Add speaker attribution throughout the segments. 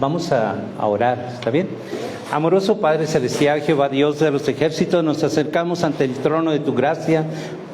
Speaker 1: Vamos a orar, ¿está bien? Amoroso Padre Celestial, Jehová Dios de los ejércitos, nos acercamos ante el trono de tu gracia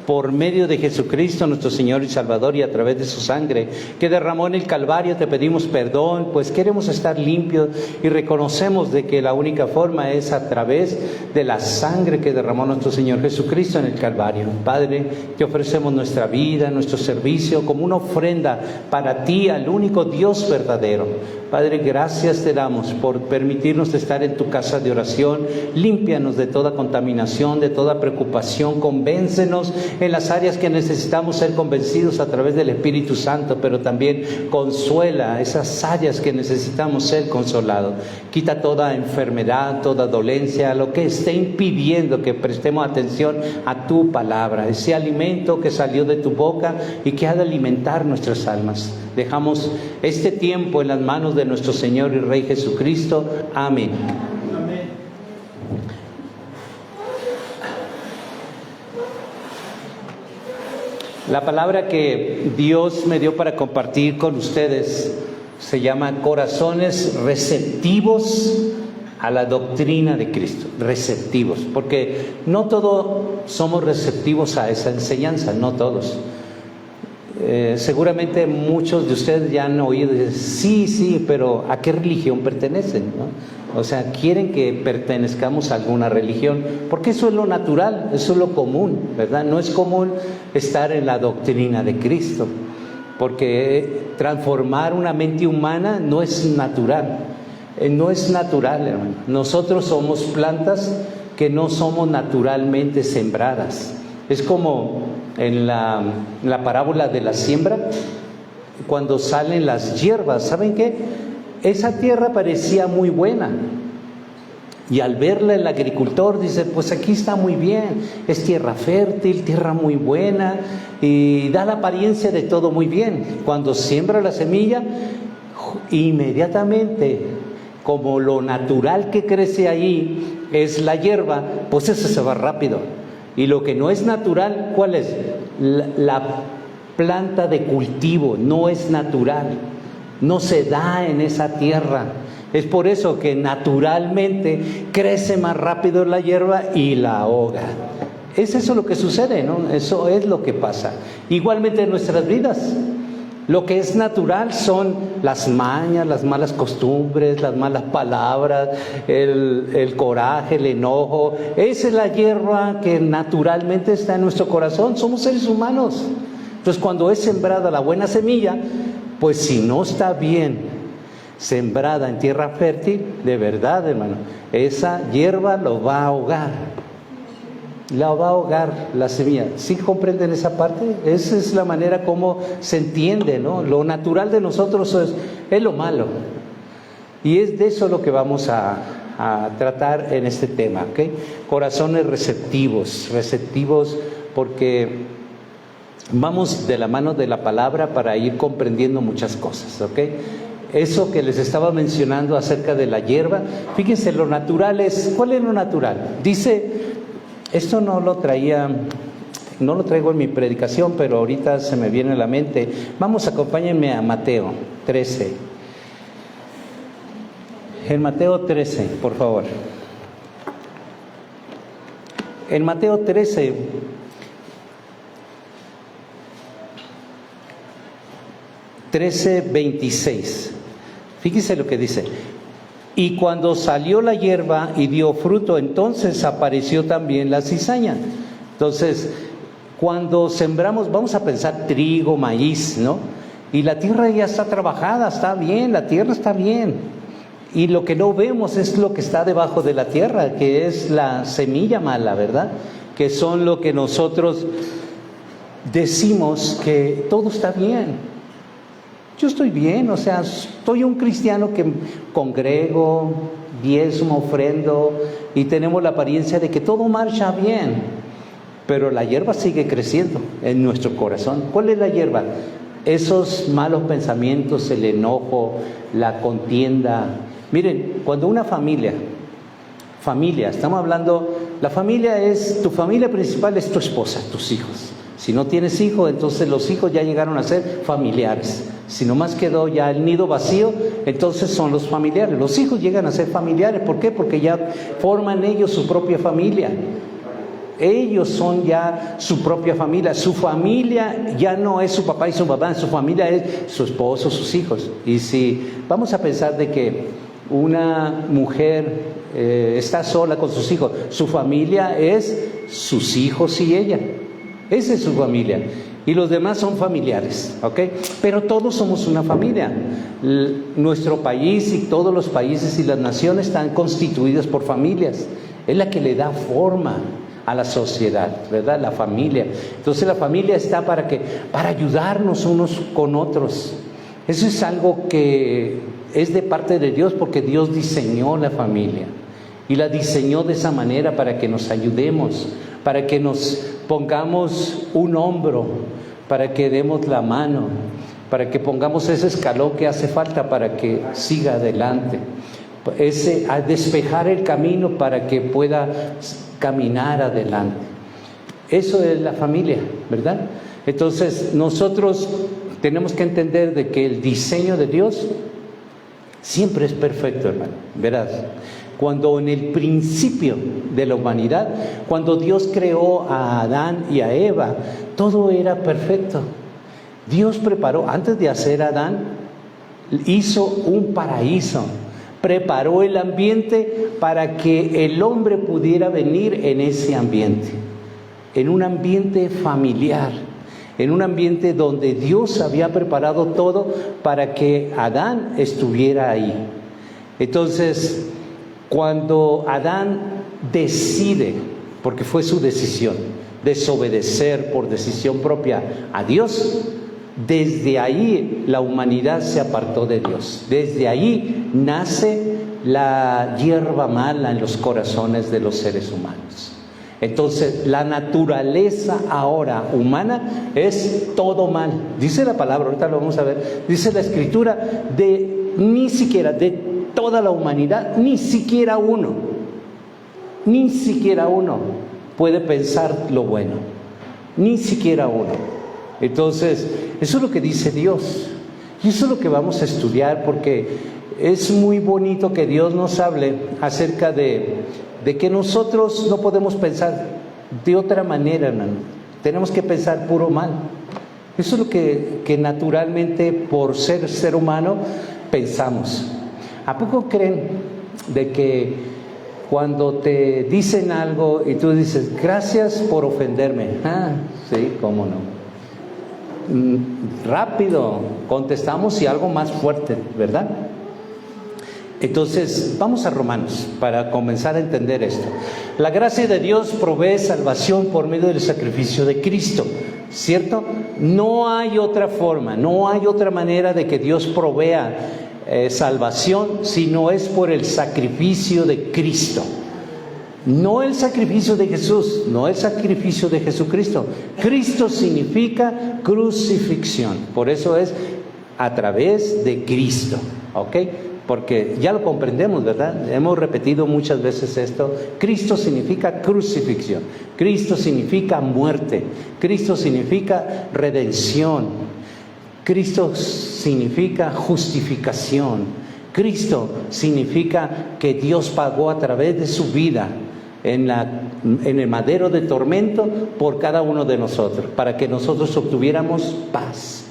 Speaker 1: por medio de Jesucristo, nuestro Señor y Salvador, y a través de su sangre que derramó en el Calvario. Te pedimos perdón, pues queremos estar limpios y reconocemos de que la única forma es a través de la sangre que derramó nuestro Señor Jesucristo en el Calvario. Padre, te ofrecemos nuestra vida, nuestro servicio como una ofrenda para ti, al único Dios verdadero. Padre, gracias te damos por permitirnos estar en tu casa de oración. Límpianos de toda contaminación, de toda preocupación. Convéncenos en las áreas que necesitamos ser convencidos a través del Espíritu Santo, pero también consuela esas áreas que necesitamos ser consolados. Quita toda enfermedad, toda dolencia, lo que esté impidiendo que prestemos atención a tu palabra, ese alimento que salió de tu boca y que ha de alimentar nuestras almas. Dejamos este tiempo en las manos de nuestro Señor y Rey Jesucristo. Amén.
Speaker 2: Amén.
Speaker 1: La palabra que Dios me dio para compartir con ustedes se llama corazones receptivos a la doctrina de Cristo. Receptivos, porque no todos somos receptivos a esa enseñanza, no todos. Seguramente muchos de ustedes ya han oído decir, sí, pero ¿a qué religión pertenecen? ¿No? O sea, quieren que pertenezcamos a alguna religión, porque eso es lo natural, eso es lo común, ¿verdad? No es común estar en la doctrina de Cristo, porque transformar una mente humana no es natural, hermano. Nosotros somos plantas que no somos naturalmente sembradas. Es como en la parábola de la siembra, cuando salen las hierbas, ¿saben qué? Esa tierra parecía muy buena, y al verla el agricultor dice, pues aquí está muy bien, es tierra fértil, tierra muy buena, y da la apariencia de todo muy bien. Cuando siembra la semilla, inmediatamente, como lo natural que crece ahí es la hierba, pues eso se va rápido. Y lo que no es natural, ¿cuál es? La planta de cultivo no es natural, no se da en esa tierra. Es por eso que naturalmente crece más rápido la hierba y la ahoga. Es eso lo que sucede, ¿no? Eso es lo que pasa. Igualmente en nuestras vidas. Lo que es natural son las mañas, las malas costumbres, las malas palabras, el coraje, el enojo. Esa es la hierba que naturalmente está en nuestro corazón. Somos seres humanos. Entonces, cuando es sembrada la buena semilla, pues si no está bien sembrada en tierra fértil, de verdad, hermano, esa hierba lo va a ahogar. La va a ahogar la semilla. ¿Sí comprenden esa parte? Esa es la manera como se entiende, ¿no? Lo natural de nosotros es lo malo. Y es de eso lo que vamos a tratar en este tema, ¿ok? Corazones receptivos porque vamos de la mano de la palabra para ir comprendiendo muchas cosas, ¿ok? Eso que les estaba mencionando acerca de la hierba, fíjense, lo natural es, ¿cuál es lo natural? Dice... Esto no lo traigo en mi predicación, pero ahorita se me viene a la mente. Vamos, acompáñenme a Mateo 13. En Mateo 13, por favor. En Mateo 13, (13:26). Fíjense lo que dice. Y cuando salió la hierba y dio fruto, entonces apareció también la cizaña. Entonces, cuando sembramos, vamos a pensar trigo, maíz, ¿no? Y la tierra ya está trabajada, está bien, la tierra está bien. Y lo que no vemos es lo que está debajo de la tierra, que es la semilla mala, ¿verdad? Que son lo que nosotros decimos que todo está bien. Yo estoy bien, o sea, soy un cristiano que congrego, diezmo, ofrendo, y tenemos la apariencia de que todo marcha bien, pero la hierba sigue creciendo en nuestro corazón. ¿Cuál es la hierba? Esos malos pensamientos, el enojo, la contienda. Miren, cuando una familia, estamos hablando, la familia es, tu familia principal es tu esposa, tus hijos. Si no tienes hijo, entonces los hijos ya llegaron a ser familiares. Si nomás quedó ya el nido vacío, entonces son los familiares. Los hijos llegan a ser familiares. ¿Por qué? Porque ya forman ellos su propia familia. Ellos son ya su propia familia. Su familia ya no es su papá y su mamá. Su familia es su esposo, sus hijos. Y si vamos a pensar de que una mujer está sola con sus hijos, su familia es sus hijos y ella. Esa es su familia. Y los demás son familiares, ¿ok? Pero todos somos una familia. Nuestro país y todos los países y las naciones están constituidas por familias. Es la que le da forma a la sociedad, ¿verdad? La familia. Entonces la familia está para ayudarnos unos con otros. Eso es algo que es de parte de Dios, porque Dios diseñó la familia y la diseñó de esa manera para que nos ayudemos, para que nos pongamos un hombro, para que demos la mano, para que pongamos ese escalón que hace falta para que siga adelante, a despejar el camino para que pueda caminar adelante. Eso es la familia, ¿verdad? Entonces nosotros tenemos que entender de que el diseño de Dios siempre es perfecto, hermano. Verás, cuando en el principio de la humanidad, cuando Dios creó a Adán y a Eva, todo era perfecto. Dios preparó, antes de hacer a Adán, hizo un paraíso, preparó el ambiente para que el hombre pudiera venir en ese ambiente, en un ambiente familiar, en un ambiente donde Dios había preparado todo para que Adán estuviera ahí. Entonces, cuando Adán decide, porque fue su decisión, desobedecer por decisión propia a Dios, desde ahí la humanidad se apartó de Dios. Desde ahí nace la hierba mala en los corazones de los seres humanos. Entonces, la naturaleza ahora humana es todo mal. Dice la palabra, ahorita lo vamos a ver, dice la Escritura, ni siquiera de toda la humanidad, ni siquiera uno puede pensar lo bueno, ni siquiera uno. Entonces, eso es lo que dice Dios, y eso es lo que vamos a estudiar, porque es muy bonito que Dios nos hable acerca de que nosotros no podemos pensar de otra manera, hermano. Tenemos que pensar puro mal. Eso es lo que naturalmente, por ser humano, pensamos. ¿A poco creen de que cuando te dicen algo y tú dices, gracias por ofenderme? Ah, sí, cómo no. Rápido contestamos y algo más fuerte, ¿verdad? Entonces, vamos a Romanos para comenzar a entender esto. La gracia de Dios provee salvación por medio del sacrificio de Cristo, ¿cierto? No hay otra forma, no hay otra manera de que Dios provea salvación si no es por el sacrificio de Cristo. No el sacrificio de Jesús, no el sacrificio de Jesucristo. Cristo significa crucifixión, por eso es a través de Cristo, ¿ok? Porque ya lo comprendemos, ¿verdad? Hemos repetido muchas veces esto. Cristo significa crucifixión, Cristo significa muerte, Cristo significa redención, Cristo significa justificación, Cristo significa que Dios pagó a través de su vida en el madero de tormento por cada uno de nosotros, para que nosotros obtuviéramos paz.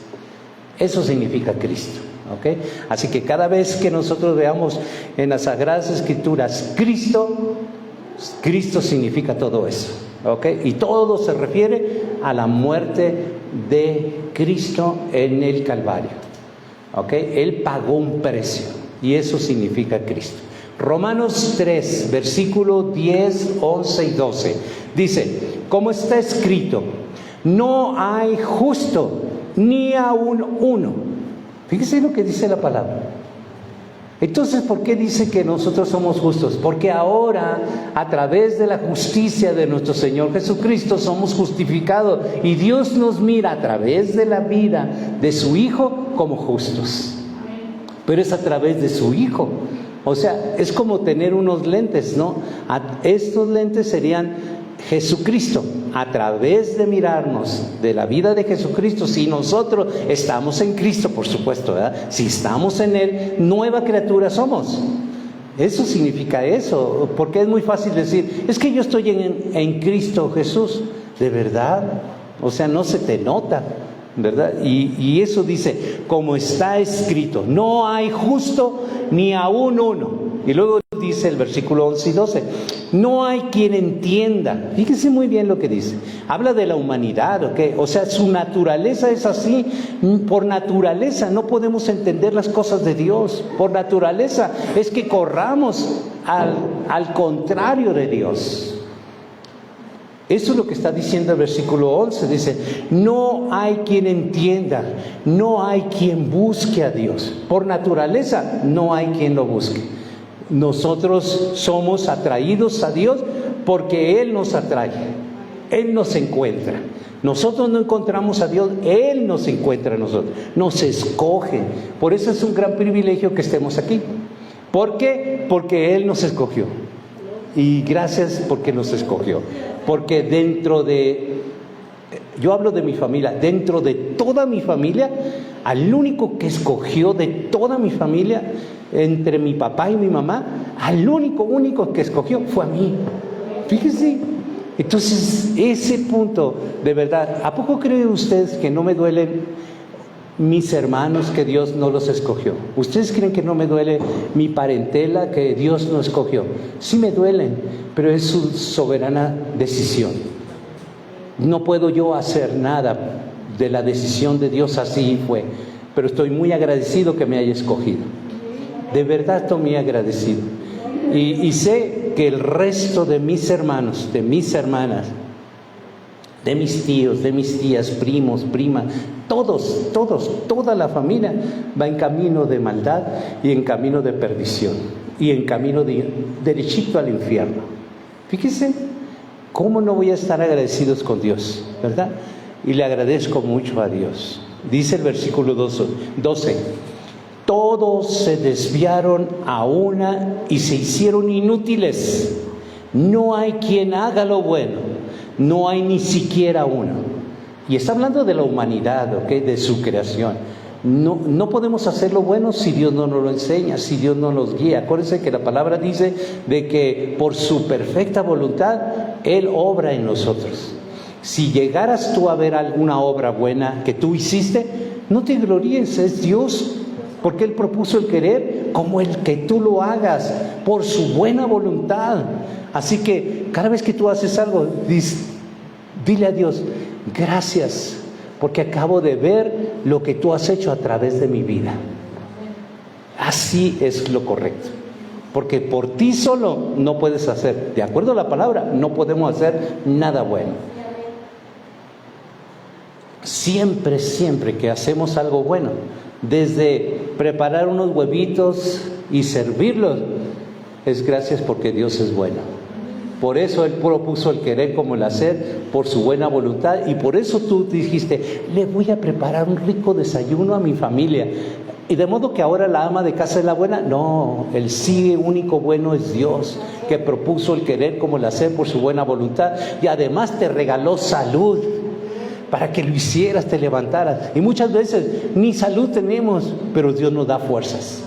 Speaker 1: Eso significa Cristo, ¿ok? Así que cada vez que nosotros veamos en las Sagradas Escrituras Cristo significa todo eso, ¿ok? Y todo se refiere a la muerte de Cristo en el Calvario, ¿ok? Él pagó un precio y eso significa Cristo. Romanos 3, versículo 10, 11 y 12, dice, como está escrito, no hay justo ni aún uno. Fíjese lo que dice la palabra. Entonces, ¿por qué dice que nosotros somos justos? Porque ahora, a través de la justicia de nuestro Señor Jesucristo, somos justificados y Dios nos mira a través de la vida de su Hijo como justos. Pero es a través de su Hijo. O sea, es como tener unos lentes, ¿no? Estos lentes serían Jesucristo, a través de mirarnos de la vida de Jesucristo, si nosotros estamos en Cristo, por supuesto, ¿verdad? Si estamos en Él, nueva criatura somos. Eso significa eso, porque es muy fácil decir, es que yo estoy en Cristo Jesús, ¿de verdad? O sea, no se te nota, ¿verdad? Y eso dice, como está escrito, no hay justo ni aún uno. Y luego dice el versículo 11 y 12, no hay quien entienda. Fíjese muy bien lo que dice. Habla de la humanidad, ¿ok? O sea, su naturaleza es así. Por naturaleza no podemos entender las cosas de Dios. Por naturaleza es que corramos al contrario de Dios. Eso es lo que está diciendo el versículo 11. Dice, no hay quien entienda, no hay quien busque a Dios. Por naturaleza no hay quien lo busque. Nosotros somos atraídos a Dios porque Él nos atrae, Él nos encuentra. Nosotros no encontramos a Dios, Él nos encuentra a nosotros, nos escoge. Por eso es un gran privilegio que estemos aquí. ¿Por qué? Porque Él nos escogió. Y gracias porque nos escogió. Porque yo hablo de mi familia, dentro de toda mi familia, al único que escogió de toda mi familia, entre mi papá y mi mamá, al único que escogió fue a mí. Fíjense. Entonces, ese punto, de verdad, ¿a poco creen ustedes que no me duelen mis hermanos que Dios no los escogió? ¿Ustedes creen que no me duele mi parentela que Dios no escogió? Sí me duelen, pero es su soberana decisión. No puedo yo hacer nada de la decisión de Dios, así fue. Pero estoy muy agradecido que me haya escogido. De verdad estoy muy agradecido. Y sé que el resto de mis hermanos, de mis hermanas, de mis tíos, de mis tías, primos, primas, toda la familia va en camino de maldad y en camino de perdición y en camino derechito al infierno. Fíjense, ¿cómo no voy a estar agradecidos con Dios? ¿Verdad? Y le agradezco mucho a Dios. Dice el versículo 12, todos se desviaron a una y se hicieron inútiles. No hay quien haga lo bueno, no hay ni siquiera uno. Y está hablando de la humanidad, ¿ok? De su creación. No podemos hacer lo bueno si Dios no nos lo enseña, si Dios no nos guía. Acuérdense que la palabra dice de que por su perfecta voluntad Él obra en nosotros. Si llegaras tú a ver alguna obra buena que tú hiciste, no te gloríes, es Dios, porque Él propuso el querer como el que tú lo hagas, por su buena voluntad. Así que cada vez que tú haces algo, dile a Dios, gracias, porque acabo de ver lo que tú has hecho a través de mi vida. Así es lo correcto. Porque por ti solo no puedes hacer, de acuerdo a la palabra, no podemos hacer nada bueno. Siempre que hacemos algo bueno, desde preparar unos huevitos y servirlos, es gracias porque Dios es bueno. Por eso Él propuso el querer como el hacer, por su buena voluntad, y por eso tú dijiste, le voy a preparar un rico desayuno a mi familia. Y de modo que ahora la ama de casa es la buena. No, el sí único bueno es Dios, que propuso el querer como el hacer por su buena voluntad, y además te regaló salud para que lo hicieras, te levantaras. Y muchas veces ni salud tenemos, pero Dios nos da fuerzas,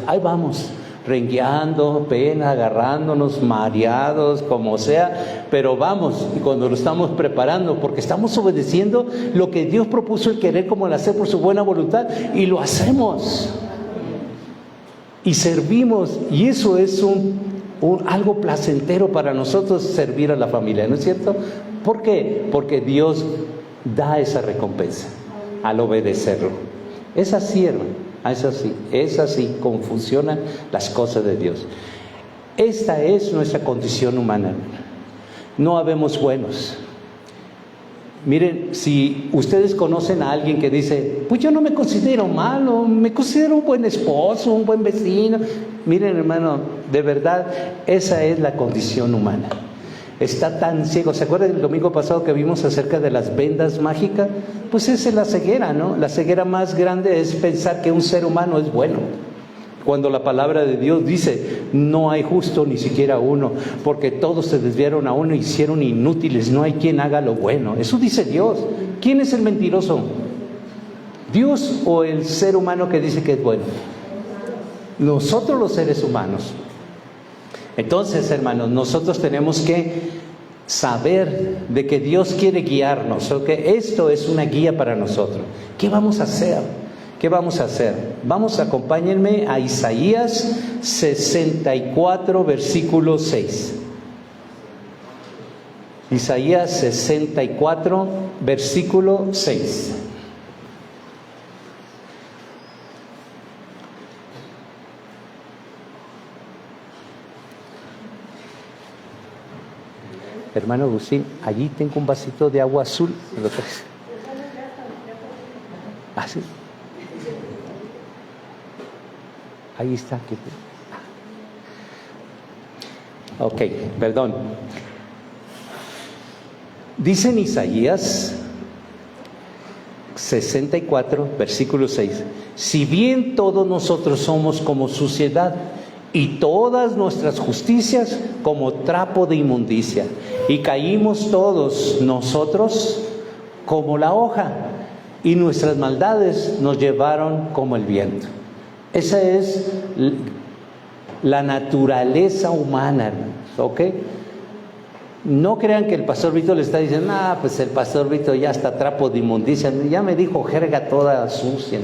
Speaker 1: ahí vamos, rengueando, pena, agarrándonos, mareados, como sea, pero vamos, y cuando lo estamos preparando, porque estamos obedeciendo lo que Dios propuso el querer como el hacer por su buena voluntad, y lo hacemos, y servimos, y eso es algo placentero para nosotros, servir a la familia, ¿no es cierto? ¿Por qué? Porque Dios da esa recompensa al obedecerlo. Es así, hermano, es así como funcionan las cosas de Dios. Esta es nuestra condición humana, hermano. No habemos buenos. Miren, si ustedes conocen a alguien que dice, pues yo no me considero malo, me considero un buen esposo, un buen vecino. Miren, hermano, de verdad, esa es la condición humana. Está tan ciego. ¿Se acuerdan del domingo pasado que vimos acerca de las vendas mágicas? Pues esa es la ceguera, ¿no? La ceguera más grande es pensar que un ser humano es bueno. Cuando la palabra de Dios dice, no hay justo ni siquiera uno, porque todos se desviaron a uno y hicieron inútiles, no hay quien haga lo bueno. Eso dice Dios. ¿Quién es el mentiroso? ¿Dios o el ser humano que dice que es bueno? Nosotros los seres humanos. Entonces, hermanos, nosotros tenemos que saber de que Dios quiere guiarnos, que esto es una guía para nosotros. ¿Qué vamos a hacer? ¿Qué vamos a hacer? Acompáñenme a Isaías 64, versículo 6. Isaías 64, versículo 6. Hermano Agustín, allí tengo un vasito de agua azul. ¿Lo traes? ¿Ah, sí? Ahí está. Ok, perdón. Dice en Isaías 64, versículo 6. Si bien todos nosotros somos como suciedad y todas nuestras justicias como trapo de inmundicia, y caímos todos nosotros como la hoja, y nuestras maldades nos llevaron como el viento. Esa es la naturaleza humana, ¿ok? No crean que el pastor Víctor le está diciendo, pues el pastor Víctor ya está trapo de inmundicia, ya me dijo jerga toda sucia.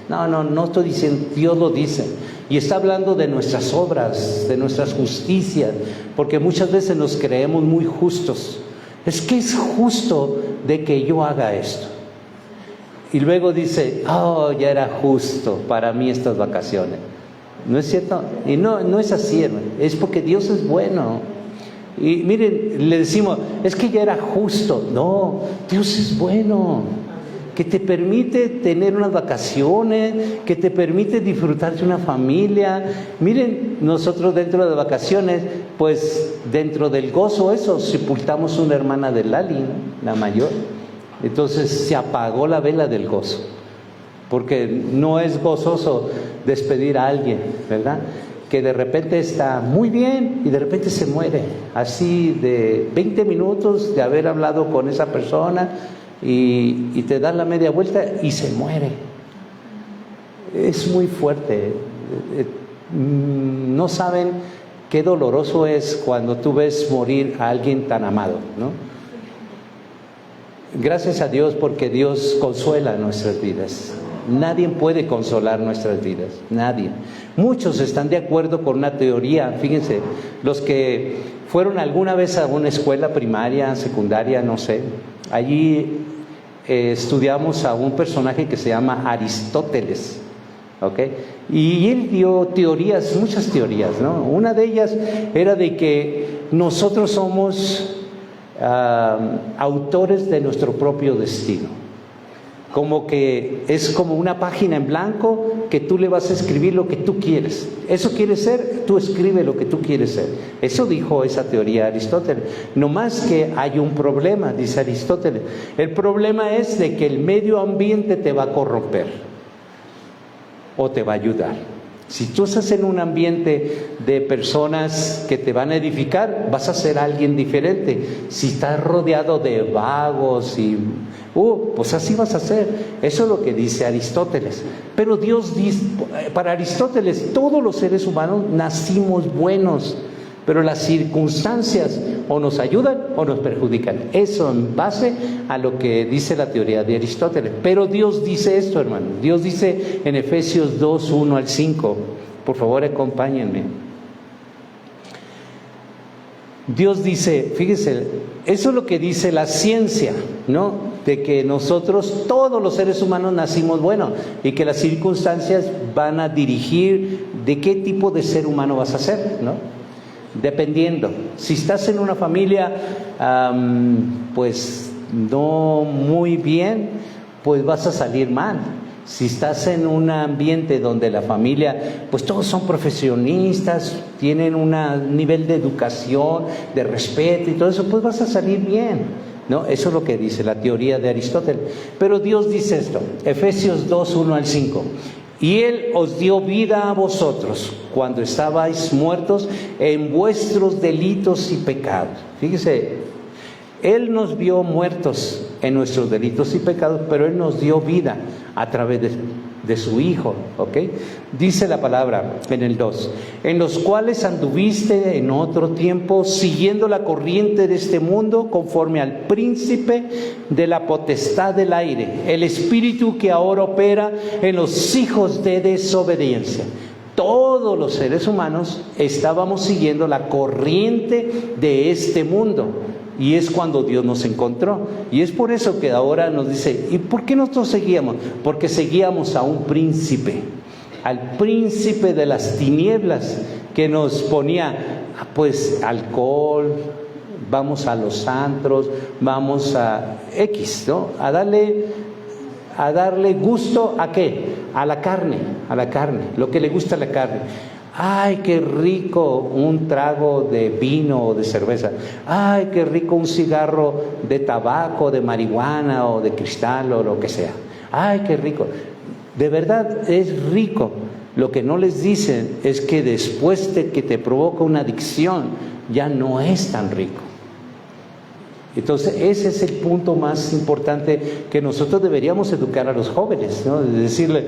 Speaker 1: No estoy diciendo, Dios lo dice. Y está hablando de nuestras obras, de nuestras justicias, porque muchas veces nos creemos muy justos. Es que es justo de que yo haga esto. Y luego dice, ya era justo para mí estas vacaciones. ¿No es cierto? Y no es así, hermano. Es porque Dios es bueno. Y miren, le decimos, es que ya era justo. No, Dios es bueno, que te permite tener unas vacaciones, que te permite disfrutar de una familia. Miren, nosotros dentro de vacaciones, pues dentro del gozo eso, sepultamos una hermana de Lali, ¿no? La mayor. Entonces se apagó la vela del gozo, porque no es gozoso despedir a alguien, ¿verdad? Que de repente está muy bien y de repente se muere, así de 20 minutos de haber hablado con esa persona y te dan la media vuelta y se muere. Es muy fuerte. No saben qué doloroso es cuando tú ves morir a alguien tan amado, ¿no? Gracias a Dios, porque Dios consuela nuestras vidas. Nadie puede consolar nuestras vidas, nadie. Muchos están de acuerdo con una teoría. Fíjense, los que fueron alguna vez a una escuela primaria, secundaria, no sé, allí estudiamos a un personaje que se llama Aristóteles, ¿ok? Y él dio teorías, muchas teorías, ¿no? Una de ellas era de que nosotros somos autores de nuestro propio destino. Como que es como una página en blanco que tú le vas a escribir lo que tú quieres. Eso quieres ser, tú escribe lo que tú quieres ser. Eso dijo esa teoría Aristóteles. No más que hay un problema, dice Aristóteles. El problema es de que el medio ambiente te va a corromper o te va a ayudar. Si tú estás en un ambiente de personas que te van a edificar, vas a ser alguien diferente. Si estás rodeado de vagos y pues así vas a ser. Eso es lo que dice Aristóteles. Pero Dios dice, para Aristóteles, todos los seres humanos nacimos buenos, pero las circunstancias o nos ayudan o nos perjudican. Eso en base a lo que dice la teoría de Aristóteles. Pero Dios dice esto, hermano. Dios dice en Efesios 2, 1 al 5. Por favor, acompáñenme. Dios dice, fíjese, eso es lo que dice la ciencia, ¿no? De que nosotros, todos los seres humanos, nacimos buenos y que las circunstancias van a dirigir de qué tipo de ser humano vas a ser, ¿no? Dependiendo. Si estás en una familia, pues no muy bien, pues vas a salir mal. Si estás en un ambiente donde la familia, pues todos son profesionistas, tienen un nivel de educación, de respeto y todo eso, pues vas a salir bien, ¿no? Eso es lo que dice la teoría de Aristóteles. Pero Dios dice esto, Efesios 2, 1 al 5. Y Él os dio vida a vosotros cuando estabais muertos en vuestros delitos y pecados. Fíjese, Él nos vio muertos en nuestros delitos y pecados, pero Él nos dio vida a través de su Hijo, ¿ok? Dice la palabra en el 2, en los cuales anduviste en otro tiempo, siguiendo la corriente de este mundo, conforme al príncipe de la potestad del aire, el espíritu que ahora opera en los hijos de desobediencia. Todos los seres humanos estábamos siguiendo la corriente de este mundo. Y es cuando Dios nos encontró. Y es por eso que ahora nos dice, ¿y por qué nosotros seguíamos? Porque seguíamos a un príncipe, al príncipe de las tinieblas, que nos ponía, pues, alcohol, vamos a los antros, vamos a X, ¿no? A darle gusto ¿a qué? A la carne, lo que le gusta a la carne. Ay, qué rico un trago de vino o de cerveza. Ay, qué rico un cigarro de tabaco, de marihuana o de cristal o lo que sea. Ay, qué rico. De verdad es rico. Lo que no les dicen es que después de que te provoca una adicción, ya no es tan rico. Entonces ese es el punto más importante que nosotros deberíamos educar a los jóvenes, ¿no? De decirle,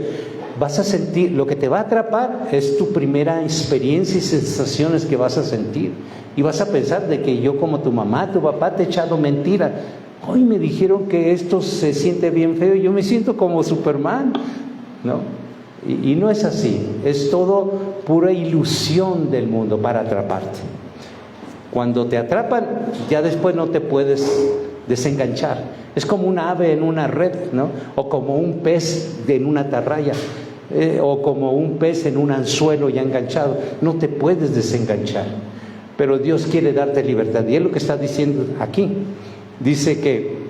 Speaker 1: vas a sentir, lo que te va a atrapar es tu primera experiencia y sensaciones que vas a sentir. Y vas a pensar de que yo, como tu mamá, tu papá, te he echado mentira. Hoy me dijeron que esto se siente bien feo y yo me siento como Superman, ¿no? Y no es así, es todo pura ilusión del mundo para atraparte. Cuando te atrapan, ya después no te puedes desenganchar. Es como un ave en una red, ¿no? O como un pez en una atarraya, o como un pez en un anzuelo ya enganchado. No te puedes desenganchar. Pero Dios quiere darte libertad. Y es lo que está diciendo aquí. Dice que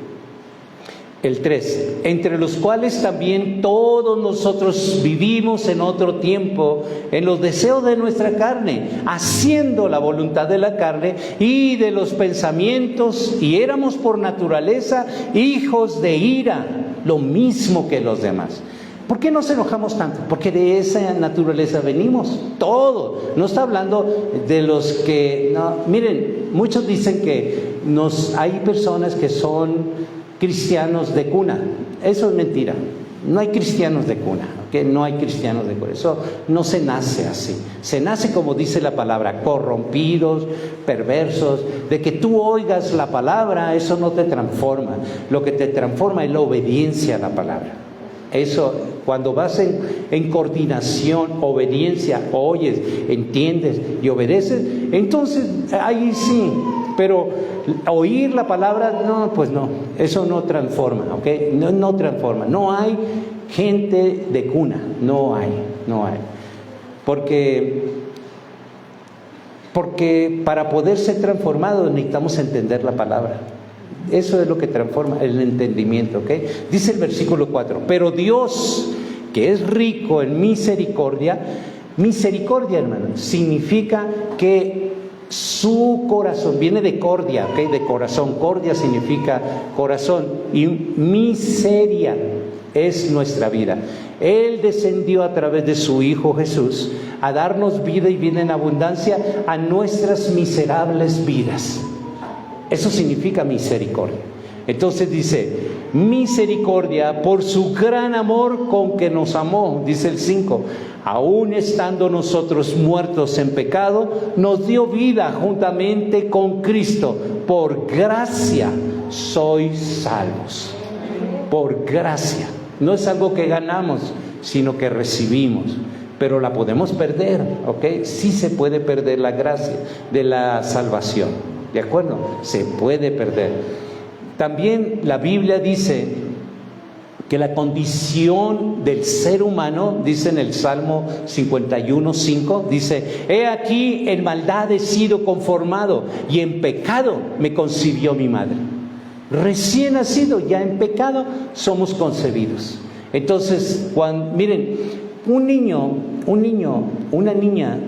Speaker 1: el 3, entre los cuales también todos nosotros vivimos en otro tiempo, en los deseos de nuestra carne, haciendo la voluntad de la carne y de los pensamientos, y éramos por naturaleza hijos de ira, lo mismo que los demás. ¿Por qué nos enojamos tanto? Porque de esa naturaleza venimos, todos. No está hablando de los que, no, miren, muchos dicen que hay personas que son cristianos de cuna. Eso es mentira. No hay cristianos de cuna, ¿okay? No hay cristianos de cuna. Eso no se nace así. Se nace, como dice la palabra, corrompidos, perversos. De que tú oigas la palabra, eso no te transforma. Lo que te transforma es la obediencia a la palabra. Eso, cuando vas en coordinación, obediencia, oyes, entiendes y obedeces, entonces ahí sí. Pero oír la palabra, no, pues no, eso no transforma, ¿ok? No transforma. No hay gente de cuna, no hay. Porque para poder ser transformados necesitamos entender la palabra. Eso es lo que transforma el entendimiento, ¿ok? Dice el versículo 4, pero Dios, que es rico en misericordia, hermano, significa que su corazón, viene de cordia, ¿ok? De corazón, cordia significa corazón, y miseria es nuestra vida. Él descendió a través de su Hijo Jesús a darnos vida y vida en abundancia a nuestras miserables vidas. Eso significa misericordia. Entonces dice, misericordia por su gran amor con que nos amó, dice el 5, aún estando nosotros muertos en pecado, nos dio vida juntamente con Cristo. Por gracia sois salvos. Por gracia. No es algo que ganamos, sino que recibimos. Pero la podemos perder, ¿ok? Sí se puede perder la gracia de la salvación, ¿de acuerdo? Se puede perder. También la Biblia dice que la condición del ser humano, dice en el Salmo 51:5, dice, he aquí en maldad he sido conformado y en pecado me concibió mi madre. Recién nacido, ya en pecado somos concebidos. Entonces, miren, un niño, una niña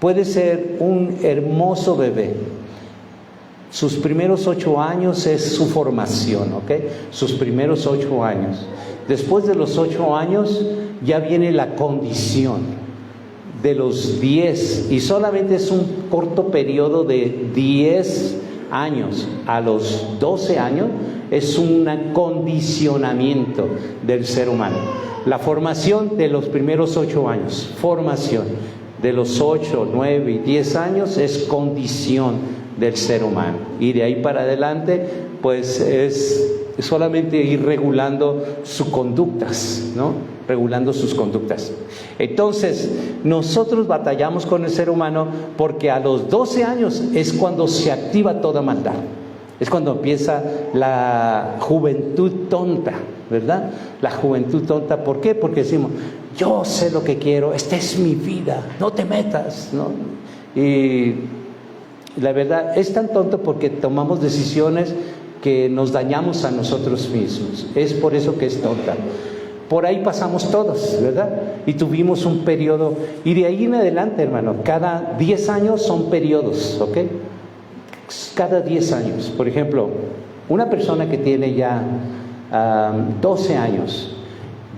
Speaker 1: puede ser un hermoso bebé. Sus primeros 8 años es su formación, ¿ok? Sus primeros 8 años. Después de los 8 años ya viene la condición. De los 10, y solamente es un corto periodo de 10 años a los 12 años, es un condicionamiento del ser humano. La formación de los primeros 8 años, formación de los 8, 9 y 10 años es condición del ser humano. Y de ahí para adelante, pues es solamente ir regulando sus conductas, ¿no? Regulando sus conductas. Entonces, nosotros batallamos con el ser humano porque a los 12 años es cuando se activa toda maldad. Es cuando empieza la juventud tonta, ¿verdad? La juventud tonta, ¿por qué? Porque decimos, yo sé lo que quiero, esta es mi vida, no te metas, ¿no? Y la verdad es tan tonto porque tomamos decisiones que nos dañamos a nosotros mismos. Es por eso que es tonta. Por ahí pasamos todos, ¿verdad? Y tuvimos un periodo, y de ahí en adelante, hermano, cada 10 años son periodos, ¿ok? Cada 10 años. Por ejemplo, una persona que tiene ya 12 años,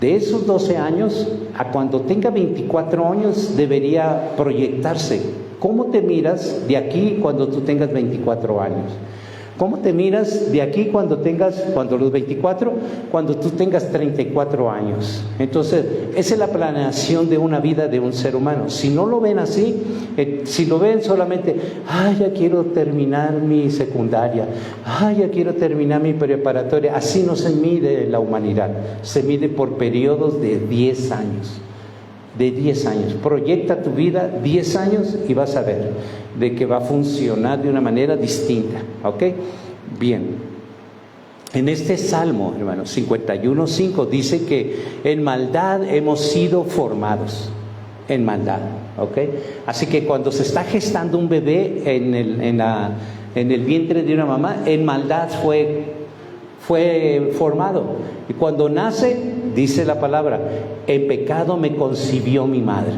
Speaker 1: de esos 12 años a cuando tenga 24 años debería proyectarse. ¿Cómo te miras de aquí cuando tú tengas 24 años? ¿Cómo te miras de aquí cuando los 24, cuando tú tengas 34 años? Entonces, esa es la planeación de una vida de un ser humano. Si no lo ven así, si lo ven solamente, ya quiero terminar mi secundaria, ya quiero terminar mi preparatoria, así no se mide la humanidad, se mide por periodos de 10 años. De 10 años, proyecta tu vida 10 años y vas a ver de que va a funcionar de una manera distinta, ¿ok? Bien, en este Salmo, hermano, 51:5 dice que en maldad hemos sido formados, en maldad, ¿ok? Así que cuando se está gestando un bebé en el vientre de una mamá, en maldad fue formado, y cuando nace, dice la palabra, en pecado me concibió mi madre.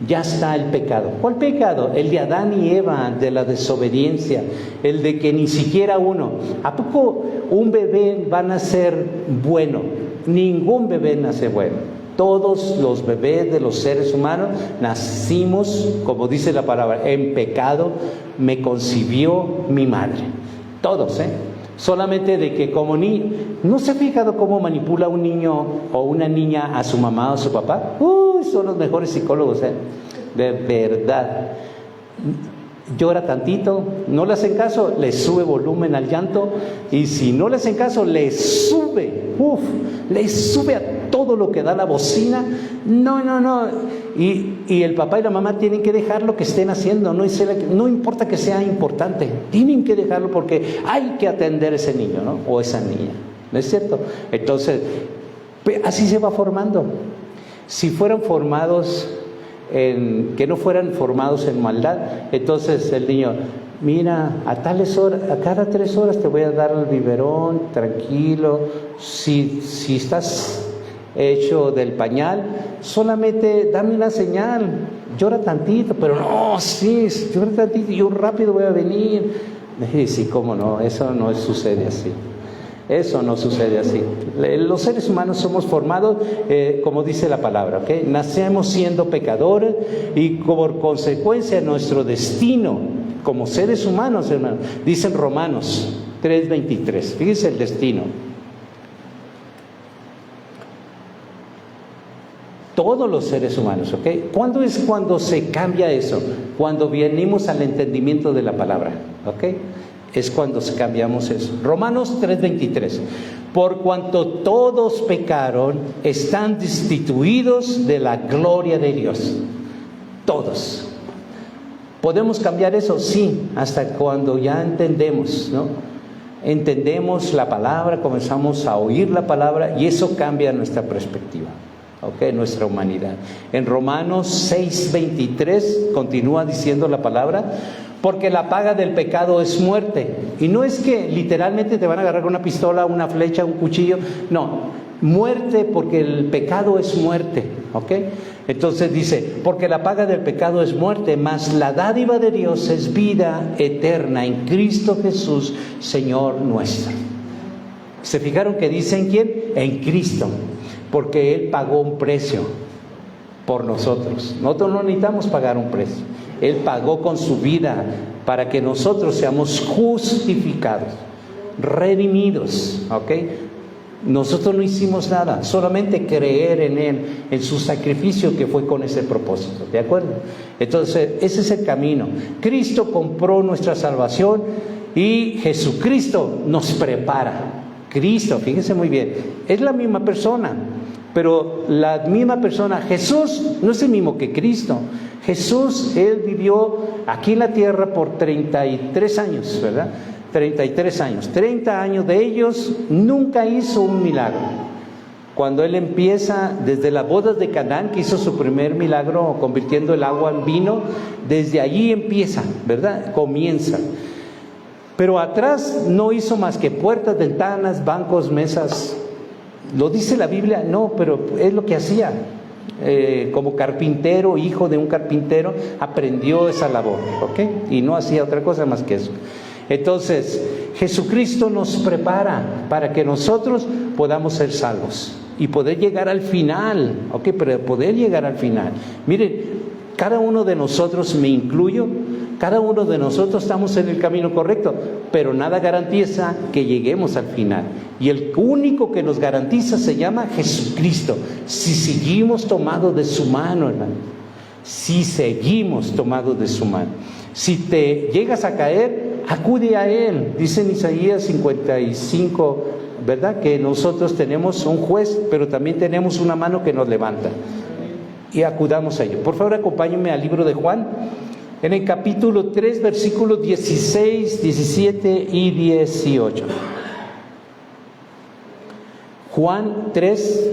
Speaker 1: Ya está el pecado. ¿Cuál pecado? El de Adán y Eva, de la desobediencia, el de que ni siquiera uno. ¿A poco un bebé va a nacer bueno? Ningún bebé nace bueno. Todos los bebés de los seres humanos nacimos, como dice la palabra, en pecado me concibió mi madre. Todos, Solamente de que como niño, ¿no se ha fijado cómo manipula un niño o una niña a su mamá o a su papá? Son los mejores psicólogos, de verdad. Llora tantito, no le hacen caso, le sube volumen al llanto, y si no le hacen caso, le sube a todo lo que da la bocina. No. Y el papá y la mamá tienen que dejar lo que estén haciendo, no importa que sea importante, tienen que dejarlo porque hay que atender a ese niño, ¿no? O esa niña, ¿no es cierto? Entonces, así se va formando. Si fueran formados que no fueran formados en maldad, entonces el niño, mira, a tales horas, a cada 3 horas te voy a dar el biberón, tranquilo. Si estás hecho del pañal, solamente dame una señal, llora tantito, pero no, sí, llora tantito, yo rápido voy a venir. Y sí, cómo no, eso no sucede así. Eso no sucede así. Los seres humanos somos formados, como dice la palabra, ¿ok? Nacemos siendo pecadores, y por consecuencia nuestro destino como seres humanos, hermanos, dicen Romanos 3:23. Fíjense el destino. Todos los seres humanos, ¿ok? ¿Cuándo es cuando se cambia eso? Cuando venimos al entendimiento de la palabra, ¿ok? Es cuando cambiamos eso. Romanos 3:23. Por cuanto todos pecaron, están destituidos de la gloria de Dios. Todos. ¿Podemos cambiar eso? Sí, hasta cuando ya entendemos, ¿no? Entendemos la palabra, comenzamos a oír la palabra, y eso cambia nuestra perspectiva, ¿ok? Nuestra humanidad. En Romanos 6:23 continúa diciendo la palabra, porque la paga del pecado es muerte. Y no es que literalmente te van a agarrar con una pistola, una flecha, un cuchillo. No, muerte, porque el pecado es muerte, ¿ok? Entonces dice, porque la paga del pecado es muerte, mas la dádiva de Dios es vida eterna en Cristo Jesús, Señor nuestro. ¿Se fijaron que dice en quién? En Cristo. porque Él pagó un precio por nosotros. Nosotros no necesitamos pagar un precio. Él pagó con su vida para que nosotros seamos justificados, redimidos, ¿ok? Nosotros no hicimos nada, solamente creer en Él, en su sacrificio que fue con ese propósito, ¿de acuerdo? Entonces, ese es el camino. Cristo compró nuestra salvación y Jesucristo nos prepara. Cristo, fíjense muy bien, es la misma persona, pero la misma persona, Jesús, no es el mismo que Cristo. Jesús, Él vivió aquí en la tierra por 33 años, ¿verdad? 33 años. 30 años de ellos nunca hizo un milagro. Cuando Él empieza, desde las bodas de Canaán, que hizo su primer milagro convirtiendo el agua en vino, desde allí empieza, ¿verdad? Comienza. Pero atrás no hizo más que puertas, ventanas, bancos, mesas. ¿Lo dice la Biblia? No, pero es lo que hacía. Como carpintero, hijo de un carpintero, aprendió esa labor, ¿ok? Y no hacía otra cosa más que eso. Entonces, Jesucristo nos prepara para que nosotros podamos ser salvos y poder llegar al final, ¿ok? Pero poder llegar al final. Miren, cada uno de nosotros, me incluyo, cada uno de nosotros estamos en el camino correcto, pero nada garantiza que lleguemos al final. Y el único que nos garantiza se llama Jesucristo. Si seguimos tomados de su mano, hermano, si seguimos tomados de su mano. Si te llegas a caer, acude a Él. Dice en Isaías 55, ¿verdad? Que nosotros tenemos un juez, pero también tenemos una mano que nos levanta. Y acudamos a ello. Por favor, acompáñenme al libro de Juan, en el capítulo 3, versículos 16, 17 y 18. Juan 3,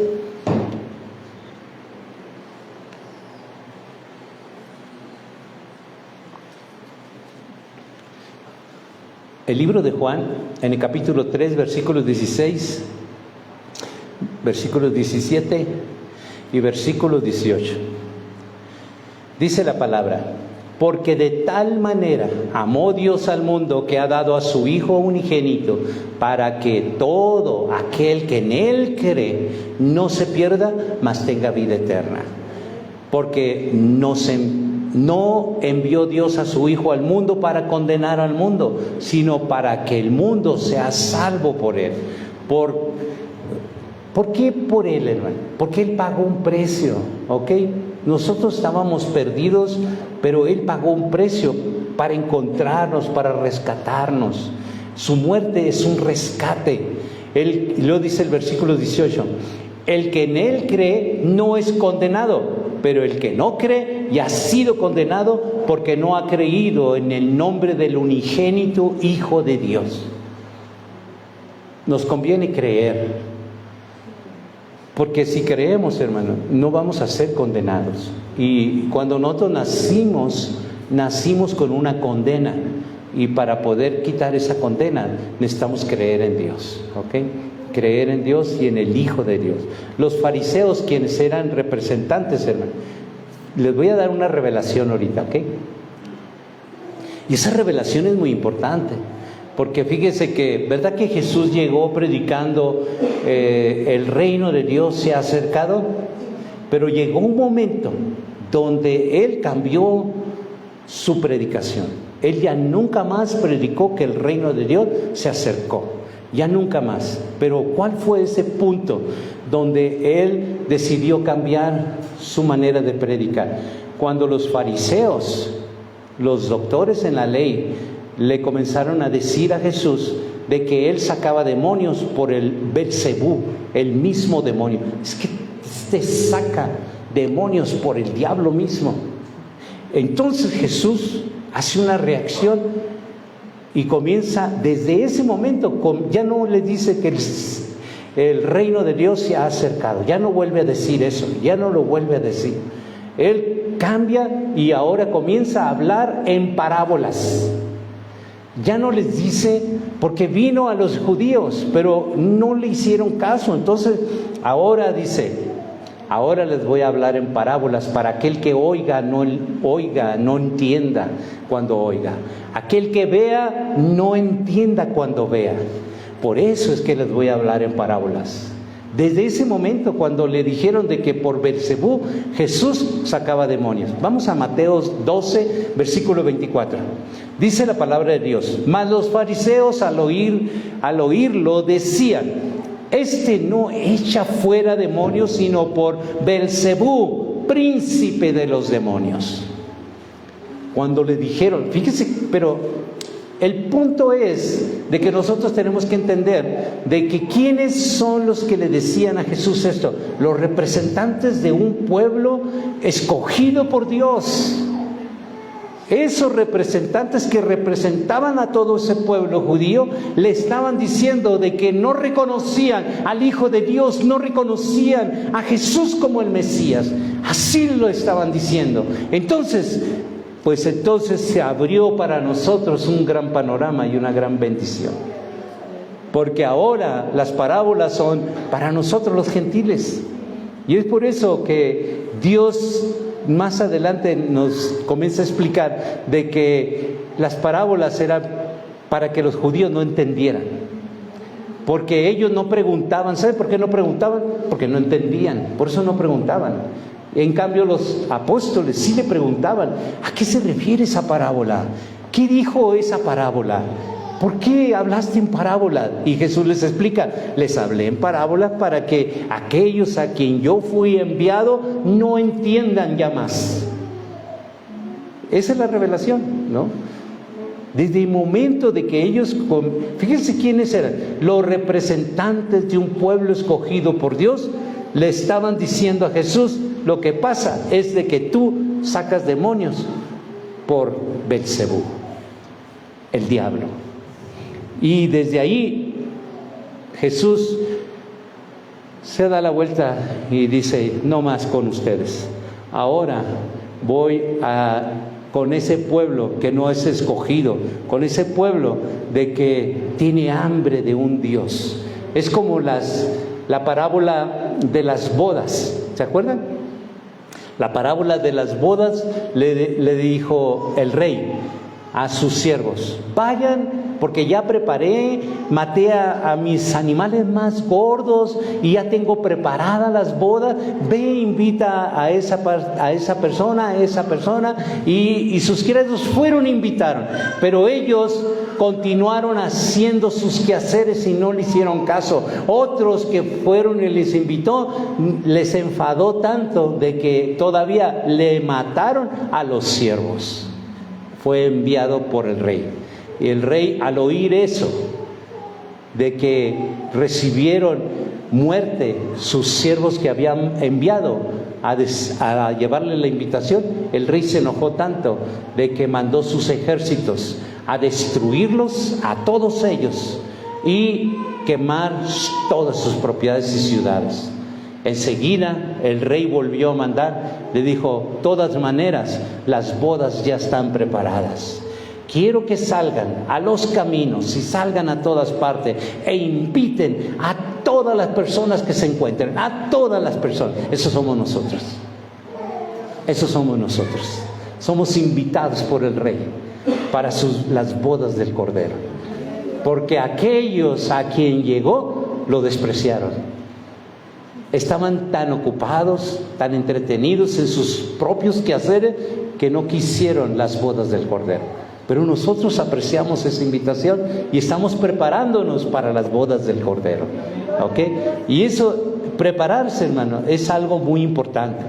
Speaker 1: el libro de Juan, en el capítulo 3, versículos 16, versículos 17 y versículos 18. Dice la palabra: porque de tal manera amó Dios al mundo que ha dado a su Hijo unigénito, para que todo aquel que en Él cree no se pierda, mas tenga vida eterna. Porque no envió Dios a su Hijo al mundo para condenar al mundo, sino para que el mundo sea salvo por Él. ¿Por qué por Él, hermano? Porque Él pagó un precio, ¿ok? Nosotros estábamos perdidos, pero Él pagó un precio para encontrarnos, para rescatarnos. Su muerte es un rescate. Él, lo dice el versículo 18, el que en Él cree no es condenado, pero el que no cree ya ha sido condenado porque no ha creído en el nombre del unigénito Hijo de Dios. Nos conviene creer. Porque si creemos, hermano, no vamos a ser condenados. Y cuando nosotros nacimos con una condena. Y para poder quitar esa condena, necesitamos creer en Dios, ¿ok? Creer en Dios y en el Hijo de Dios. Los fariseos, quienes eran representantes, hermano, les voy a dar una revelación ahorita, ¿ok? Y esa revelación es muy importante. Porque fíjese que, ¿verdad que Jesús llegó predicando el reino de Dios se ha acercado? Pero llegó un momento donde Él cambió su predicación. Él ya nunca más predicó que el reino de Dios se acercó. Ya nunca más. Pero ¿cuál fue ese punto donde Él decidió cambiar su manera de predicar? Cuando los fariseos, los doctores en la ley, le comenzaron a decir a Jesús de que Él sacaba demonios por el Belcebú, el mismo demonio. Es que este saca demonios por el diablo mismo. Entonces Jesús hace una reacción y comienza desde ese momento, ya no le dice que el reino de Dios se ha acercado, ya no vuelve a decir eso, ya no lo vuelve a decir. Él cambia y ahora comienza a hablar en parábolas. Ya no les dice, porque vino a los judíos, pero no le hicieron caso. Entonces, ahora dice, ahora les voy a hablar en parábolas para aquel que oiga, no entienda cuando oiga. Aquel que vea, no entienda cuando vea. Por eso es que les voy a hablar en parábolas. Desde ese momento, cuando le dijeron de que por Beelzebú Jesús sacaba demonios. Vamos a Mateo 12, versículo 24. Dice la palabra de Dios: mas los fariseos al oírlo decían: este no echa fuera demonios, sino por Beelzebú, príncipe de los demonios. Cuando le dijeron, fíjese, pero el punto es de que nosotros tenemos que entender de que ¿quiénes son los que le decían a Jesús esto? Los representantes de un pueblo escogido por Dios. Esos representantes que representaban a todo ese pueblo judío le estaban diciendo de que no reconocían al Hijo de Dios, no reconocían a Jesús como el Mesías. Así lo estaban diciendo. Entonces se abrió para nosotros un gran panorama y una gran bendición. Porque ahora las parábolas son para nosotros los gentiles. Y es por eso que Dios más adelante nos comienza a explicar de que las parábolas eran para que los judíos no entendieran. Porque ellos no preguntaban. ¿Sabe por qué no preguntaban? Porque no entendían. Por eso no preguntaban. En cambio, los apóstoles sí le preguntaban: ¿a qué se refiere esa parábola? ¿Qué dijo esa parábola? ¿Por qué hablaste en parábola? Y Jesús les explica: les hablé en parábolas para que aquellos a quien yo fui enviado no entiendan ya más. Esa es la revelación, ¿no? Desde el momento de que ellos, fíjense quiénes eran, los representantes de un pueblo escogido por Dios, le estaban diciendo a Jesús: lo que pasa es de que tú sacas demonios por Beelzebú, el diablo. Y desde ahí Jesús se da la vuelta y dice: no más con ustedes. Ahora voy con ese pueblo que no es escogido, con ese pueblo de que tiene hambre de un Dios. Es como la parábola de las bodas, ¿se acuerdan? La parábola de las bodas le dijo el rey a sus siervos: vayan, porque ya preparé, maté a mis animales más gordos y ya tengo preparadas las bodas. Ve, invita a esa persona, y sus criados fueron e invitaron, pero ellos continuaron haciendo sus quehaceres y no le hicieron caso. Otros que fueron y les invitó, les enfadó tanto de que todavía le mataron a los siervos. Fue enviado por el rey. Y el rey, al oír eso, de que recibieron muerte sus siervos que habían enviado a llevarle la invitación, el rey se enojó tanto de que mandó sus ejércitos a destruirlos a todos ellos y quemar todas sus propiedades y ciudades. Enseguida el rey volvió a mandar, le dijo: de todas maneras, las bodas ya están preparadas. Quiero que salgan a los caminos y salgan a todas partes e inviten a todas las personas que se encuentren, a todas las personas. Esos somos nosotros. Esos somos nosotros. Somos invitados por el rey para las bodas del Cordero. Porque aquellos a quien llegó lo despreciaron. Estaban tan ocupados, tan entretenidos en sus propios quehaceres que no quisieron las bodas del Cordero. Pero nosotros apreciamos esa invitación y estamos preparándonos para las bodas del Cordero. ¿Ok? Y eso, prepararse, hermano, es algo muy importante.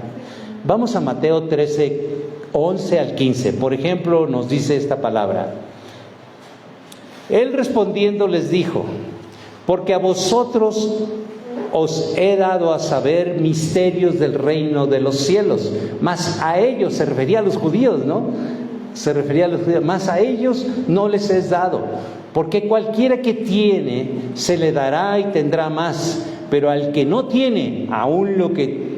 Speaker 1: Vamos a Mateo 13, 11 al 15. Por ejemplo, nos dice esta palabra: Él respondiendo les dijo: porque a vosotros os he dado a saber misterios del reino de los cielos. Mas a ellos, se refería a los judíos, ¿no? Se refería a los judíos. Mas a ellos no les es dado. Porque cualquiera que tiene, se le dará y tendrá más. Pero al que no tiene, aún lo que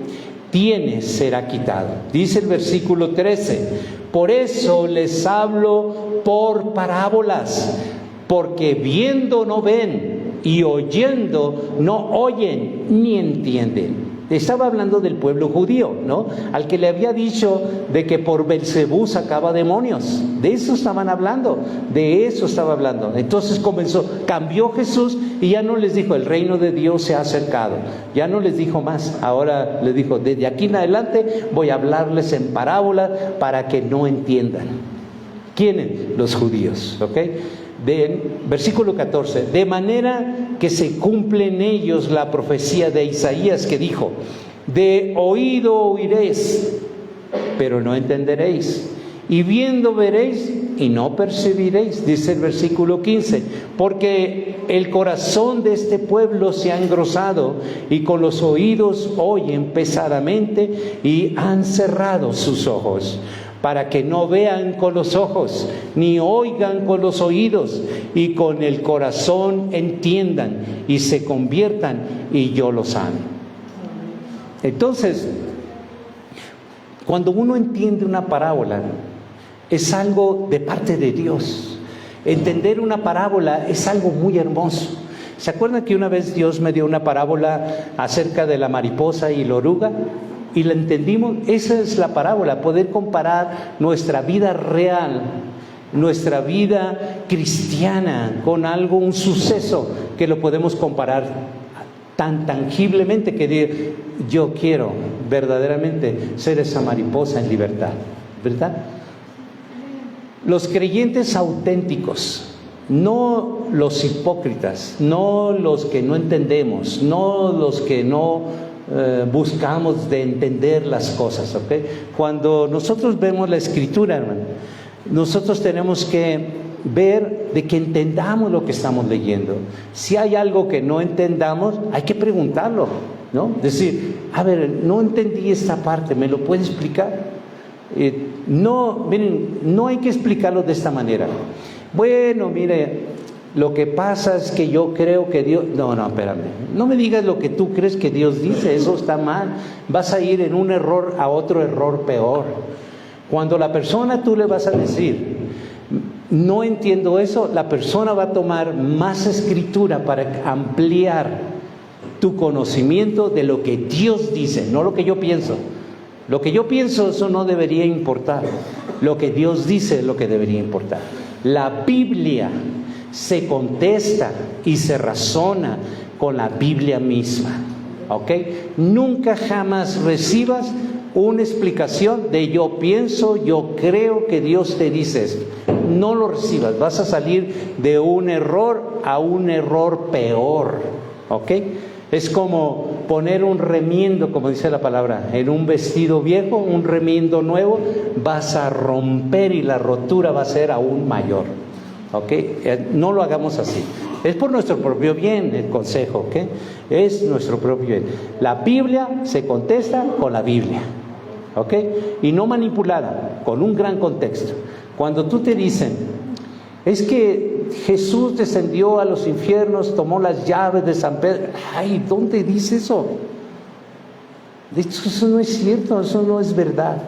Speaker 1: tiene será quitado. Dice el versículo 13: por eso les hablo por parábolas, porque viendo no ven, y oyendo no oyen ni entienden. Estaba hablando del pueblo judío, ¿no? Al que le había dicho de que por Belcebú sacaba demonios. De eso estaban hablando, de eso estaba hablando. Entonces cambió Jesús y ya no les dijo, el reino de Dios se ha acercado. Ya no les dijo más. Ahora les dijo, desde aquí en adelante voy a hablarles en parábolas para que no entiendan. ¿Quiénes? Los judíos, ¿ok? Versículo 14, de manera que se cumple en ellos la profecía de Isaías que dijo, de oído oiréis, pero no entenderéis, y viendo veréis y no percibiréis, dice el versículo 15, porque el corazón de este pueblo se ha engrosado y con los oídos oyen pesadamente y han cerrado sus ojos, para que no vean con los ojos, ni oigan con los oídos, y con el corazón entiendan, y se conviertan, y yo los sane. Entonces, cuando uno entiende una parábola, es algo de parte de Dios. Entender una parábola es algo muy hermoso. ¿Se acuerdan que una vez Dios me dio una parábola acerca de la mariposa y la oruga? Y la entendimos. Esa es la parábola, poder comparar nuestra vida real, nuestra vida cristiana con algo, un suceso que lo podemos comparar tan tangiblemente que yo quiero verdaderamente ser esa mariposa en libertad, ¿verdad? Los creyentes auténticos, no los hipócritas, no los que no entendemos, no los que no buscamos de entender las cosas, ¿ok? Cuando nosotros vemos la Escritura, hermano, nosotros tenemos que ver de que entendamos lo que estamos leyendo. Si hay algo que no entendamos, hay que preguntarlo, ¿no? Decir, a ver, no entendí esta parte, ¿me lo puede explicar? No, miren, no hay que explicarlo de esta manera. Bueno, mire, lo que pasa es que yo creo que Dios... No, espérame. No me digas lo que tú crees que Dios dice, eso está mal. Vas a ir en un error a otro error peor. Cuando la persona tú le vas a decir, no entiendo eso, la persona va a tomar más escritura para ampliar tu conocimiento de lo que Dios dice, no lo que yo pienso. Lo que yo pienso, eso no debería importar. Lo que Dios dice es lo que debería importar. La Biblia se contesta y se razona con la Biblia misma, ¿ok? Nunca jamás recibas una explicación de yo pienso, yo creo que Dios te dice esto. No lo recibas, vas a salir de un error a un error peor, ¿ok? Es como poner un remiendo, como dice la palabra, en un vestido viejo, un remiendo nuevo, vas a romper y la rotura va a ser aún mayor. ¿Ok? No lo hagamos así. Es por nuestro propio bien el consejo, ¿ok? Es nuestro propio bien. La Biblia se contesta con la Biblia, ¿ok? Y no manipulada, con un gran contexto. Cuando tú te dicen, es que Jesús descendió a los infiernos, tomó las llaves de San Pedro. Ay, ¿dónde dice eso? De hecho, eso no es cierto, eso no es verdad.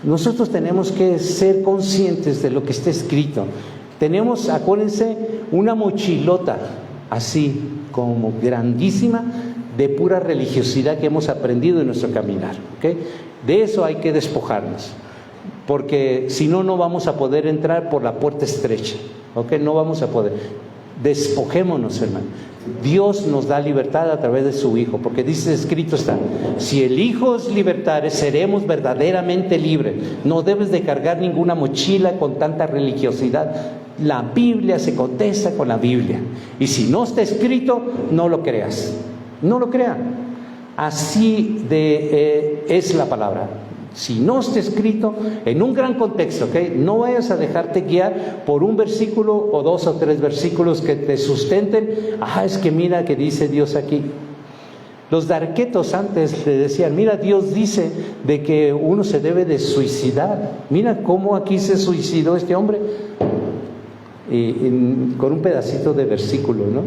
Speaker 1: Nosotros tenemos que ser conscientes de lo que está escrito. Tenemos, acuérdense, una mochilota así como grandísima de pura religiosidad que hemos aprendido en nuestro caminar, ¿ok? De eso hay que despojarnos, porque si no, no vamos a poder entrar por la puerta estrecha, ¿ok? No vamos a poder. Despojémonos, hermano. Dios nos da libertad a través de su Hijo, porque dice, escrito está, si el Hijo os libertare, seremos verdaderamente libres. No debes de cargar ninguna mochila con tanta religiosidad. La Biblia se contesta con la Biblia, y si no está escrito, no lo creas, no lo crean. Así es la palabra. Si no está escrito en un gran contexto, ¿ok? No vayas a dejarte guiar por un versículo o 2 o 3 versículos que te sustenten. Es que mira que dice Dios aquí. Los darquetos antes le decían, mira, Dios dice de que uno se debe de suicidar. Mira cómo aquí se suicidó este hombre. Con un pedacito de versículo, ¿no?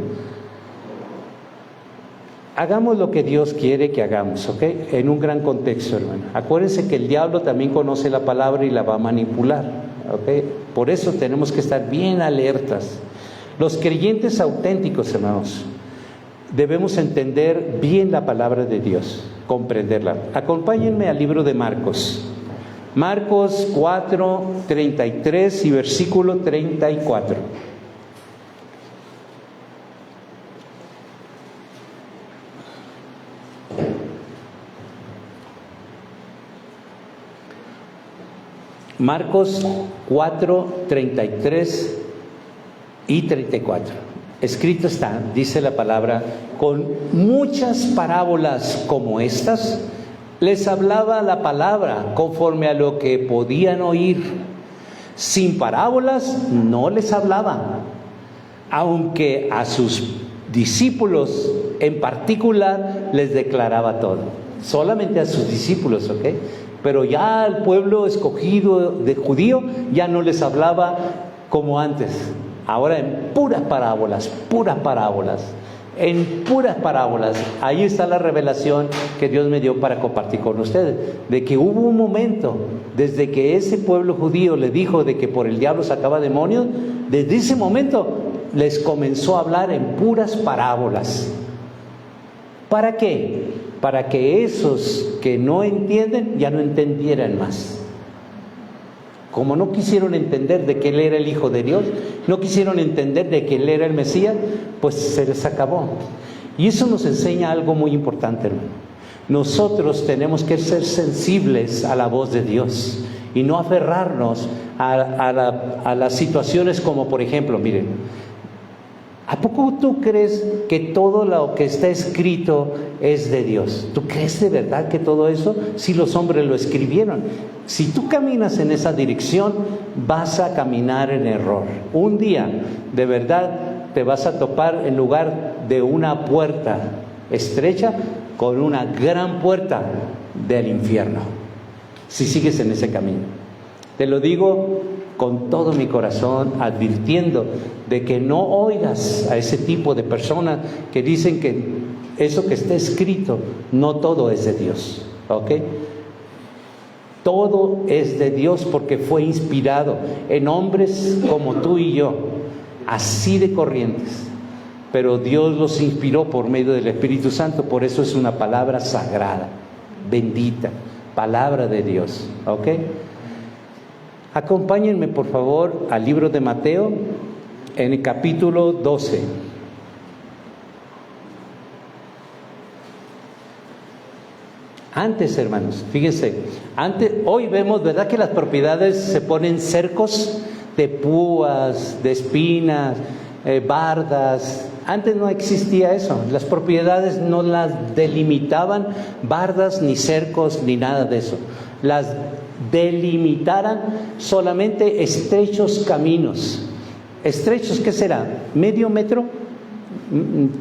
Speaker 1: Hagamos lo que Dios quiere que hagamos, ¿ok? En un gran contexto, hermano. Acuérdense que el diablo también conoce la palabra y la va a manipular, ¿ok? Por eso tenemos que estar bien alertas. Los creyentes auténticos, hermanos, debemos entender bien la palabra de Dios, comprenderla. Acompáñenme al libro de Marcos. Marcos 4, 33 y versículo 34. Marcos 4, 33 y 34. Escrito está, dice la palabra, con muchas parábolas como estas, les hablaba la palabra conforme a lo que podían oír. Sin parábolas no les hablaba, aunque a sus discípulos en particular les declaraba todo. Solamente a sus discípulos, ¿ok? Pero ya al pueblo escogido de judío ya no les hablaba como antes. Ahora en puras parábolas, en puras parábolas. Ahí está la revelación que Dios me dio para compartir con ustedes, de que hubo un momento, desde que ese pueblo judío le dijo de que por el diablo sacaba demonios, desde ese momento les comenzó a hablar en puras parábolas. ¿Para qué? Para que esos que no entienden ya no entendieran más. Como no quisieron entender de que Él era el Hijo de Dios, no quisieron entender de que Él era el Mesías, pues se les acabó. Y eso nos enseña algo muy importante, hermano. Nosotros tenemos que ser sensibles a la voz de Dios y no aferrarnos a las situaciones como, por ejemplo, miren, ¿a poco tú crees que todo lo que está escrito es de Dios? ¿Tú crees de verdad que todo eso? Si los hombres lo escribieron. Si tú caminas en esa dirección, vas a caminar en error. Un día, de verdad, te vas a topar en lugar de una puerta estrecha con una gran puerta del infierno, si sigues en ese camino. Te lo digo con todo mi corazón, advirtiendo de que no oigas a ese tipo de personas que dicen que eso que está escrito, no todo es de Dios, ¿ok? Todo es de Dios porque fue inspirado en hombres como tú y yo, así de corrientes, pero Dios los inspiró por medio del Espíritu Santo. Por eso es una palabra sagrada, bendita, palabra de Dios, ¿ok? Acompáñenme por favor al libro de Mateo en el capítulo 12. Antes, hermanos, fíjense, hoy vemos, ¿verdad?, que las propiedades se ponen cercos de púas, de espinas, bardas. Antes no existía eso. Las propiedades no las delimitaban bardas, ni cercos, ni nada de eso. Las delimitaran solamente estrechos caminos. ¿Estrechos qué será? ¿Medio metro?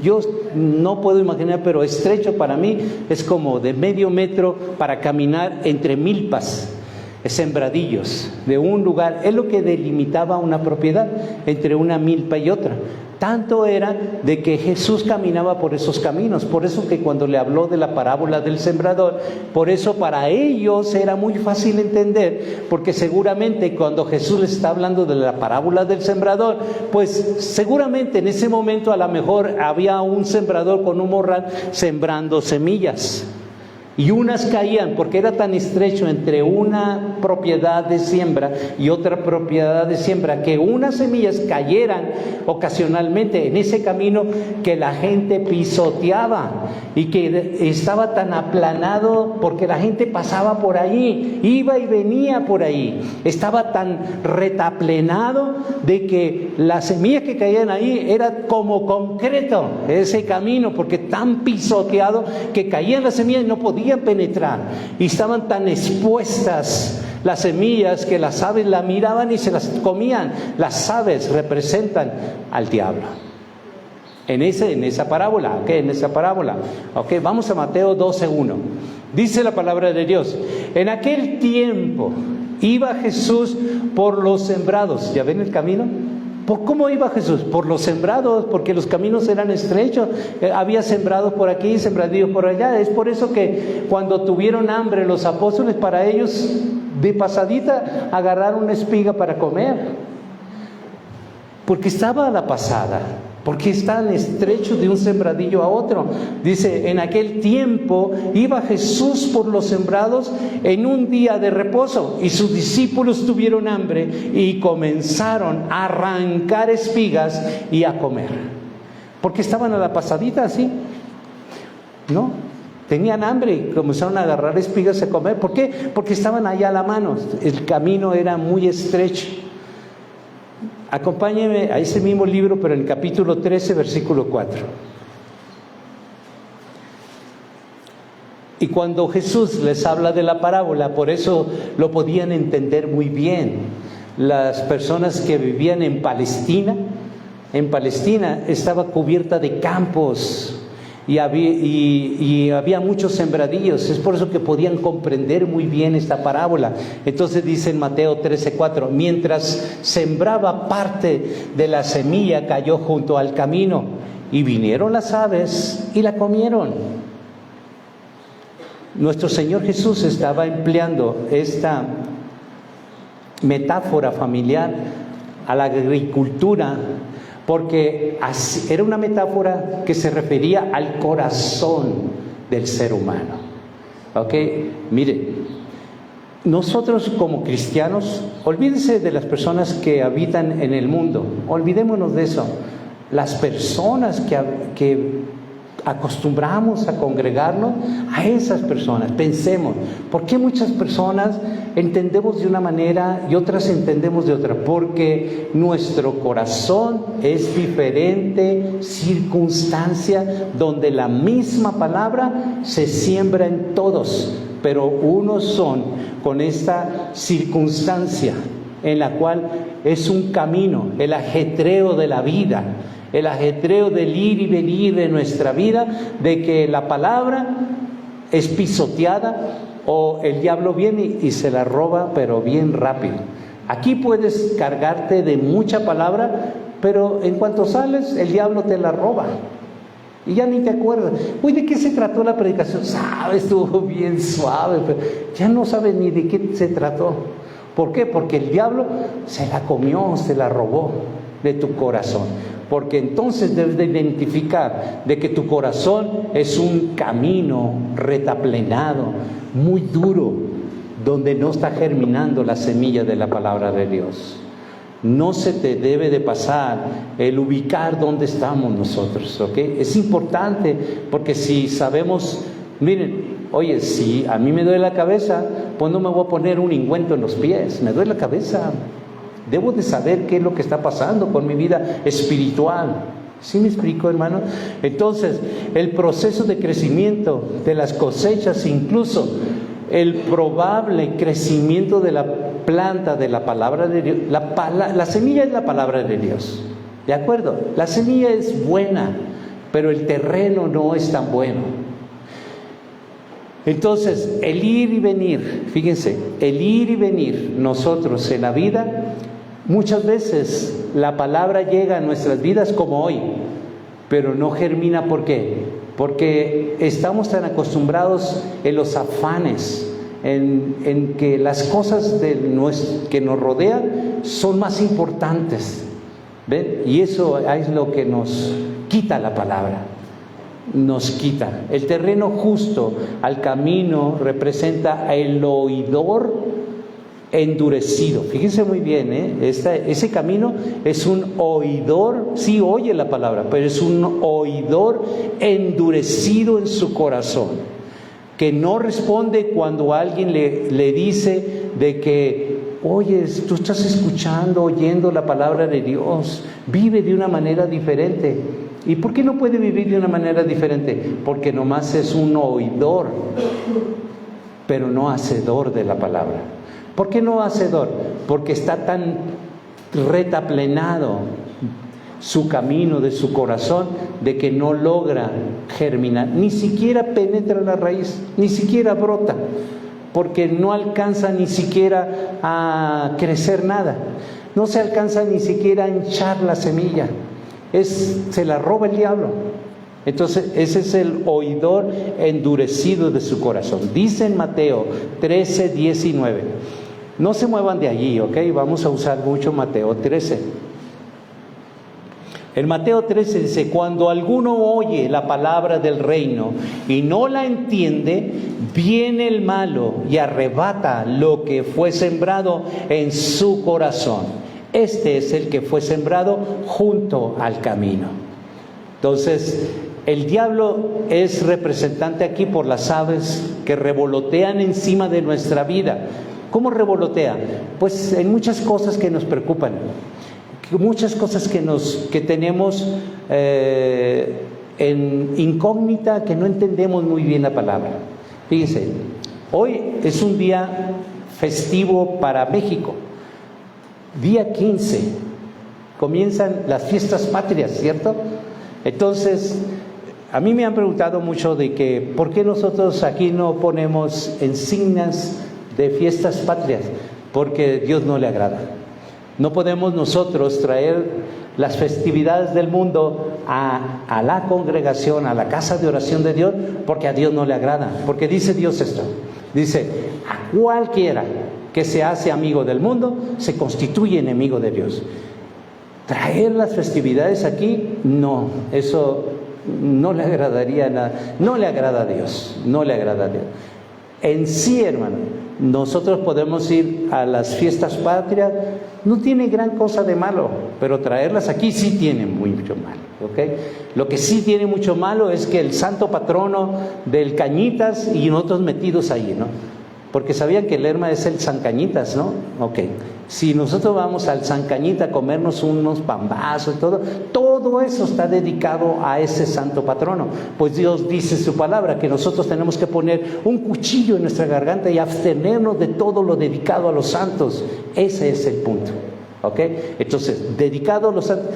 Speaker 1: Yo no puedo imaginar, pero estrecho para mí es como de medio metro para caminar entre milpas, sembradillos de un lugar. Es lo que delimitaba una propiedad entre una milpa y otra. Tanto era de que Jesús caminaba por esos caminos. Por eso que cuando le habló de la parábola del sembrador, por eso para ellos era muy fácil entender, porque seguramente cuando Jesús les está hablando de la parábola del sembrador, pues seguramente en ese momento a lo mejor había un sembrador con un morral sembrando semillas. Y unas caían porque era tan estrecho entre una propiedad de siembra y otra propiedad de siembra, que unas semillas cayeran ocasionalmente en ese camino que la gente pisoteaba y que estaba tan aplanado porque la gente pasaba por ahí, iba y venía por ahí. Estaba tan retaplenado de que las semillas que caían ahí era como concreto ese camino, porque tan pisoteado que caían las semillas y no podían penetrar, y estaban tan expuestas las semillas que las aves la miraban y se las comían. Las aves representan al diablo en esa parábola, ¿ok? En esa parábola, ¿ok? Vamos a Mateo 12:1. Dice la palabra de Dios: en aquel tiempo iba Jesús por los sembrados. ¿Ya ven el camino? ¿Por cómo iba Jesús? Por los sembrados, porque los caminos eran estrechos. Había sembrados por aquí, sembradíos por allá. Es por eso que cuando tuvieron hambre los apóstoles, para ellos de pasadita agarraron una espiga para comer, porque estaba a la pasada. ¿Por qué es tan estrecho de un sembradillo a otro? Dice, en aquel tiempo iba Jesús por los sembrados en un día de reposo, y sus discípulos tuvieron hambre y comenzaron a arrancar espigas y a comer. Porque estaban a la pasadita así, ¿no? Tenían hambre y comenzaron a agarrar espigas y a comer. ¿Por qué? Porque estaban allá a la mano. El camino era muy estrecho. Acompáñenme a ese mismo libro, pero en el capítulo 13, versículo 4. Y cuando Jesús les habla de la parábola, por eso lo podían entender muy bien. Las personas que vivían en Palestina estaba cubierta de campos y había muchos sembradillos. Es por eso que podían comprender muy bien esta parábola. Entonces dice en Mateo 13:4, mientras sembraba, parte de la semilla cayó junto al camino, y vinieron las aves y la comieron. Nuestro Señor Jesús estaba empleando esta metáfora familiar a la agricultura, porque era una metáfora que se refería al corazón del ser humano. ¿Ok? Mire, nosotros como cristianos, olvídense de las personas que habitan en el mundo, olvidémonos de eso. Las personas que acostumbramos a congregarnos, a esas personas, pensemos, ¿por qué muchas personas entendemos de una manera y otras entendemos de otra? Porque nuestro corazón es diferente circunstancia, donde la misma palabra se siembra en todos, pero unos son con esta circunstancia en la cual es un camino, el ajetreo de la vida, el ajetreo del ir y venir de nuestra vida, de que la palabra es pisoteada o el diablo viene y se la roba, pero bien rápido. Aquí puedes cargarte de mucha palabra, pero en cuanto sales, el diablo te la roba y ya ni te acuerdas. Uy, ¿de qué se trató la predicación? Sabes, estuvo bien suave, pero ya no sabes ni de qué se trató. ¿Por qué? Porque el diablo se la comió, se la robó de tu corazón. Porque entonces debes de identificar de que tu corazón es un camino retaplenado, muy duro, donde no está germinando la semilla de la palabra de Dios. No se te debe de pasar el ubicar dónde estamos nosotros, ¿ok? Es importante, porque si sabemos, miren, oye, si a mí me duele la cabeza, pues no me voy a poner un ungüento en los pies, me duele la cabeza. Debo de saber qué es lo que está pasando con mi vida espiritual. ¿Sí me explico, hermano? Entonces, el proceso de crecimiento de las cosechas, incluso el probable crecimiento de la planta de la palabra de Dios, la semilla es la palabra de Dios, ¿de acuerdo? La semilla es buena, pero el terreno no es tan bueno. Entonces, el ir y venir, fíjense, el ir y venir nosotros en la vida, muchas veces la palabra llega a nuestras vidas como hoy, pero no germina. ¿Por qué? Porque estamos tan acostumbrados en los afanes, en que las cosas que nos rodean son más importantes. ¿Ven? Y eso es lo que nos quita la palabra. Nos quita. El terreno justo al camino representa el oidor endurecido. Fíjense muy bien, ese camino es un oidor, sí oye la palabra, pero es un oidor endurecido en su corazón, que no responde cuando alguien le dice de que, oye, tú estás escuchando, oyendo la palabra de Dios, vive de una manera diferente. ¿Y por qué no puede vivir de una manera diferente? Porque nomás es un oidor, pero no hacedor de la palabra. ¿Por qué no hacedor? Porque está tan retaplenado su camino de su corazón de que no logra germinar, ni siquiera penetra la raíz, ni siquiera brota, porque no alcanza ni siquiera a crecer nada, no se alcanza ni siquiera a hinchar la semilla. Se la roba el diablo. Entonces ese es el oidor endurecido de su corazón. Dice en Mateo 13:19. No se muevan de allí, ¿ok? Vamos a usar mucho Mateo 13. En Mateo 13 dice, cuando alguno oye la palabra del reino y no la entiende, viene el malo y arrebata lo que fue sembrado en su corazón. Este es el que fue sembrado junto al camino. Entonces, el diablo es representante aquí por las aves que revolotean encima de nuestra vida. ¿Cómo revolotea? Pues en muchas cosas que nos preocupan. Muchas cosas que tenemos en incógnita, que no entendemos muy bien la palabra. Fíjense, hoy es un día festivo para México. Día 15, comienzan las fiestas patrias, ¿cierto? Entonces, a mí me han preguntado mucho de que, ¿por qué nosotros aquí no ponemos insignias de fiestas patrias? Porque Dios no le agrada. No podemos nosotros traer las festividades del mundo a la congregación, a la casa de oración de Dios, porque a Dios no le agrada. Porque dice Dios esto, dice, a cualquiera que se hace amigo del mundo, se constituye enemigo de Dios. Traer las festividades aquí, no, eso no le agradaría nada, no le agrada a Dios, no le agrada a Dios. En sí, hermano, nosotros podemos ir a las fiestas patrias, no tiene gran cosa de malo, pero traerlas aquí sí tiene mucho malo, ¿ok? Lo que sí tiene mucho malo es que el santo patrono del Cañitas y nosotros metidos ahí, ¿no? Porque sabían que el Lerma es el San Cañitas, ¿no? Ok. Si nosotros vamos al San Cañita a comernos unos pambazos y todo eso está dedicado a ese santo patrono. Pues Dios dice en su palabra que nosotros tenemos que poner un cuchillo en nuestra garganta y abstenernos de todo lo dedicado a los santos. Ese es el punto. ¿Ok? Entonces, dedicado a los santos.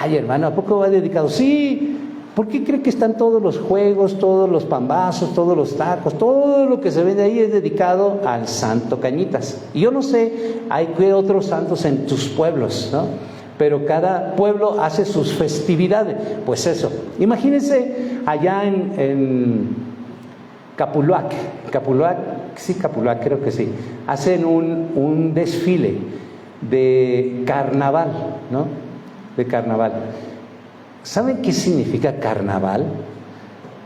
Speaker 1: Ay, hermano, ¿a poco va dedicado? Sí. ¿Por qué cree que están todos los juegos, todos los pambazos, todos los tacos, todo lo que se vende ahí es dedicado al santo Cañitas? Y yo no sé, hay que otros santos en tus pueblos, ¿no? Pero cada pueblo hace sus festividades. Pues eso, imagínense allá en Capuluac, sí, Capuluac, creo que sí, hacen un desfile de carnaval, ¿no? De carnaval. ¿Saben qué significa carnaval?